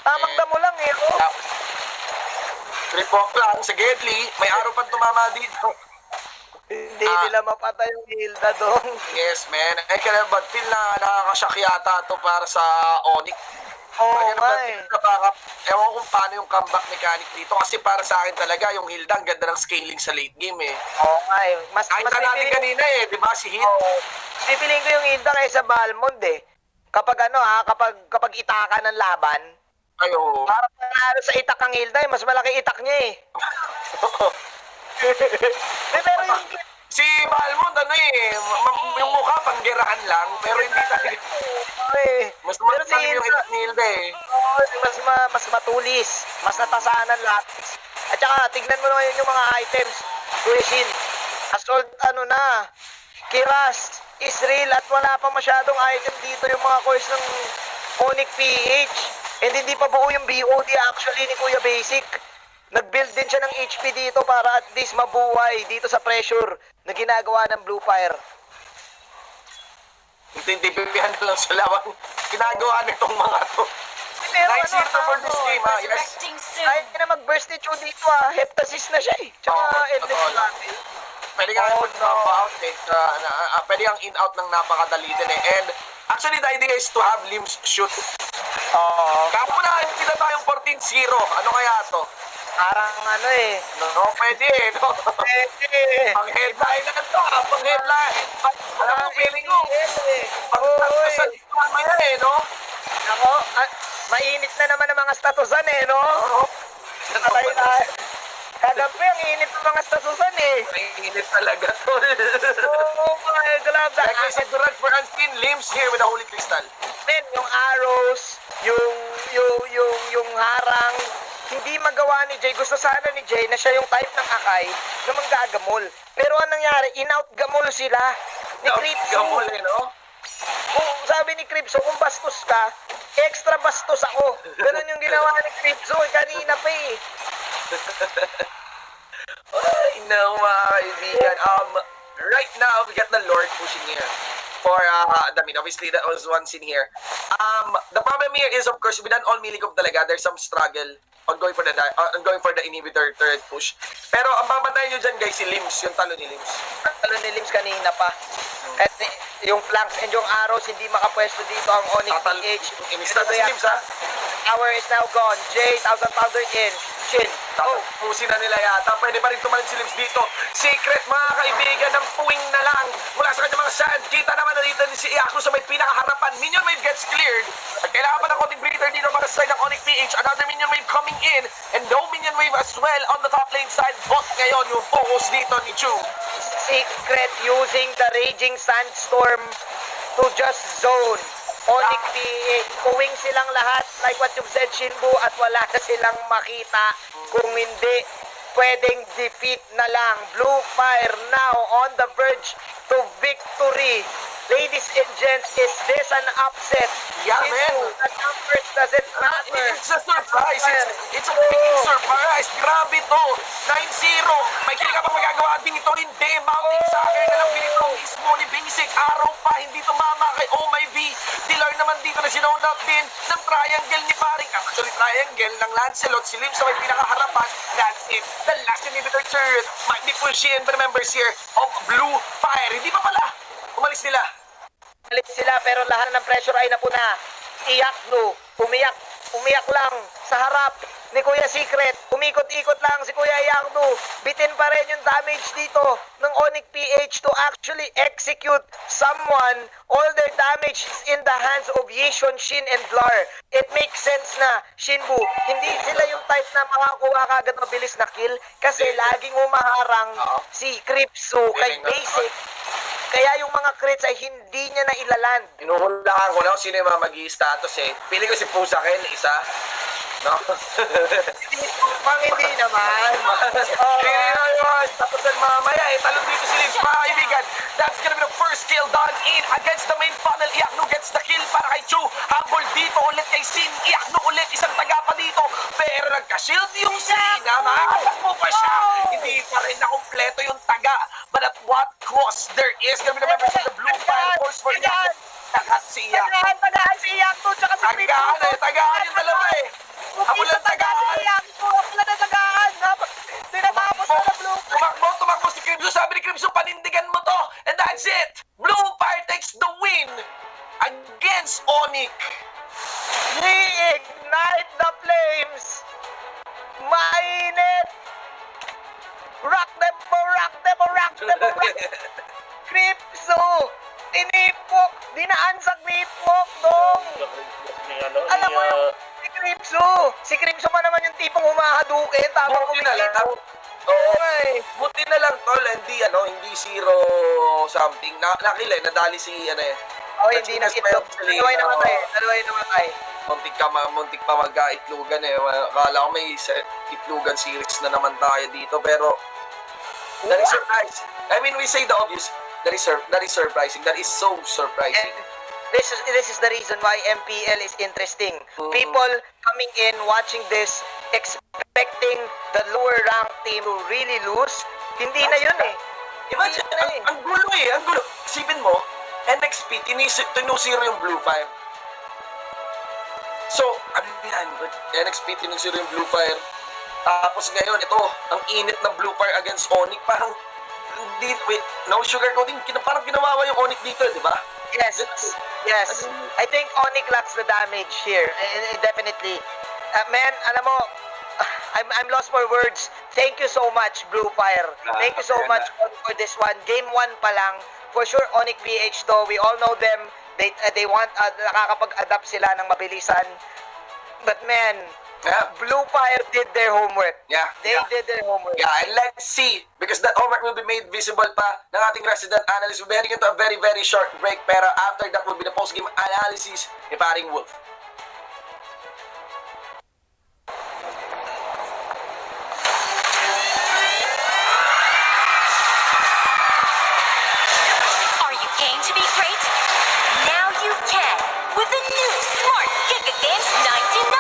Tamang damo lang Trip walk lang sa Gedli. May araw pang tumama dito. Hindi nila mapatay yung Hilda doon. Yes, man. But feel na nakakashock yata to para sa ONIC. Oo nga Ewan kung paano yung comeback mechanic dito. Kasi para sa akin talaga, yung Hilda, ang ganda ng scaling sa late game Oo nga Mas nakita natin kanina di ba si Hit? Pipiling ko yung Hilda kaysa Balmond Kapag kapag itaka ng laban. Ayo. Para panalo sa itak ang Hilda mas malaki itak niya pero yung si Balmond yung mukha panggerahan lang pero hindi talaga mas malalim yung itak ni Hilda mas matulis, mas natasanan lahat. At saka tignan mo naman yung mga items. Kuishin, assault Kiras, Israel at wala pa masyadong item dito yung mga course ng ONIC PH. And hindi pa buo yung BOD actually ni Kuya Basic. Nag-build din siya ng HP dito para at least mabuhay dito sa pressure na ginagawa ng Blue Fire. Tintipihan na lang sa lawang ginagawa nitong mga to. 9-0 for this game, yes. Kahit na mag-burst ni Chu dito, heptasis na siya Tsaka endless battle. Pwede nga mag-out pwede kang in-out ng napakadali din And actually, the idea is to have limbs shoot. Kapo na, hindi na tayong 14-0. Ano kaya to? Parang pwede Pwede. Pang-headline na to, pang-headline. Alam mo, feeling ko. Pang-statusan mamaya Ako, mainit na naman ang mga statusan Patay na. Kagabi, ang init ng mga statusan Mainit talaga to. my God. Like I said, Durant for unseen limbs here with the Holy Crystal. Men, yung arrows, yung harang, hindi magawa ni Jay. Gusto sana ni Jay na siya yung type ng Akay na manggagamol. Pero anong nangyari? In-out gamol sila. Ni Cripso. Gamol Kung sabi ni Cripso, kung bastos ka, extra bastos ako. Ganun yung ginawa ni Cripso. Kanina pa Ay, no, mga kaibigan. Right now, we got the Lord pushing here. For obviously that was one scene here. The problem here is, of course, with an all Milikov talaga, there's some struggle on going for the inhibitor turret push. Pero ang babantayan nyo dyan, guys, si Limbs, yung talo ni Limbs. Talo ni Limbs kanina pa. At yung flanks and yung arrows, hindi makapwesto dito ang ONIC PH. Imista na si Limbs, ha? Power is now gone. Jay, 1,000 pounder in. Shin. Pusin na nila yata. Pwede pa rin tumalit si Limbs dito. Secret, mga kaibigan, ng puwing na lang. Mula sa kanyang mga sand. Kita naman na dito si Iakno sa may pinakaharapan. Minion wave gets cleared. At kailangan pa ng konting breather dito para sa side ng ONIC PH. Another minion wave coming in. And no minion wave as well on the top lane side. Bot ngayon yung focus dito ni Chu. Secret using the raging sandstorm to just zone. ONIC PH, uwing silang lahat like what you've said, Shinbu, at wala na silang makita. Kung hindi, pwedeng defeat na lang. Blue Fire now on the verge to victory. Ladies and gents, is this an upset? Yeah, man. The numbers doesn't matter. It's a surprise. It's a big surprise. Grabe to. 9-0. May kili ka bang magagawa dito? Hindi. Mounting Sucker na lang dito. Mismo ni Basic. Araw pa. Hindi tumama kay Oh My V. Dilar naman dito na sinound out din ng triangle ni Paring. Actually, triangle ng Lancelot. Si Lim sa may pinakaharapan. That's it. The last inhibitor turret might be pushed in by the members here of Blue Fire. Hindi pa pala. Umalis nila. Umalis sila pero lahat ng pressure ay napuna. Iakno, umiyak umiyak lang sa harap ni Kuya Secret. Umikot-ikot lang si Kuya Yakdu. Bitin pa rin yung damage dito ng ONIC PH to actually execute someone. All their damage is in the hands of Yishon, Shin, and Blar. It makes sense na Shinbu, hindi sila yung type na makakuha kagad mabilis na kill kasi laging humaharang si Kripsu kay Basic. Kaya yung mga crits ay hindi niya na ilaland. Inuhulaan ko lang kung sino yung mga mag-i-status eh. Pili ko si Pusakin, isa. No? Pang hindi naman. Tapos mamaya eh, talon dito si Lips. Mga kaibigan, that's gonna be the first kill done in against the main funnel. Iakno gets the kill para kay Chu. Habol dito ulit kay Sin. Iakno ulit, isang taga pa dito. Pero nagka-shield yung Sin. Makalak mo pa siya. Hindi pa rin nakompleto yung taga. But at what cost? There is gonna be the members of the Blue Fire Force for Iakno. Tagat si Iakno. Tagaan si Yakdu tsaka si Kripsu. Tagaan yung dalawa eh. Ako lang tagaan. Ako lang tagaan. Tinatapos na na Blue. Tumakbo si Crimson. Sabi ni Crimson, panindigan mo to. And that's it. Blue Fire takes the win against ONIC. Reignite the flames. Mainit. Rock them, rock them, rock them, rock them. Kripsu. Tinipok. Dinaan sa nipok dong. Alam mo yung si Kripsu. Si Kripsu man naman yung tipong humahadukin. Buti na lang. Buti na lang tol, hindi zero something. Nakilay, nadali si hindi na itlog. Dalawa yung namatay. Muntik pa magka-itlugan eh. Akala ko may itlugan series na naman tayo dito. Pero, that is surprising. I mean, we say the obvious. That is surprising. That is so surprising. And this is the reason why MPL is interesting. People coming in, watching this, expecting the lower rank team to really lose. Hindi na yun eh. Imagine, ang gulo eh. Ang gulo. Isipin mo, NXP, tinusiro yung Blue Fire. So, ano yan? NXP, tinusiro yung Blue Fire. Tapos ngayon, ito, ang init ng Blue Fire against ONIC. Parang, no sugarcoating. Parang ginawawa yung ONIC dito, di ba? Yes. I think ONIC lacks the damage here. Definitely. Man, alam mo, I'm lost for words. Thank you so much, Blue Fire. Thank you so much for this one. Game 1 pa lang. For sure, ONIC PH though, we all know them. They want, nakakapag-adapt sila ng mabilisan. But man, Blue Fire did their homework. They did their homework. And let's see, because that homework will be made visible pa ng ating resident analyst. We'll be heading into a very, very short break. Pero after that will be the post-game analysis ni paring Wolf. Are you game to be great? Now you can with the new Smart Giga Games 99.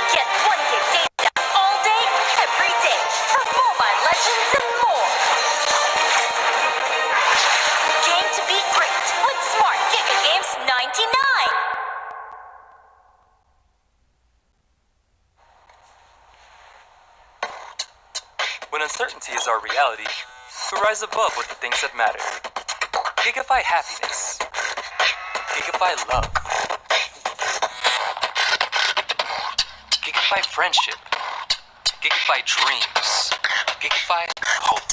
Get 1 gig data all day, every day for Mobile Legends and more. Game to be great with Smart Giga Games 99. When uncertainty is our reality, we rise above with the things that matter. Gigify happiness. Gigify love. Gigify friendship. Gigify dreams. Gigify hope.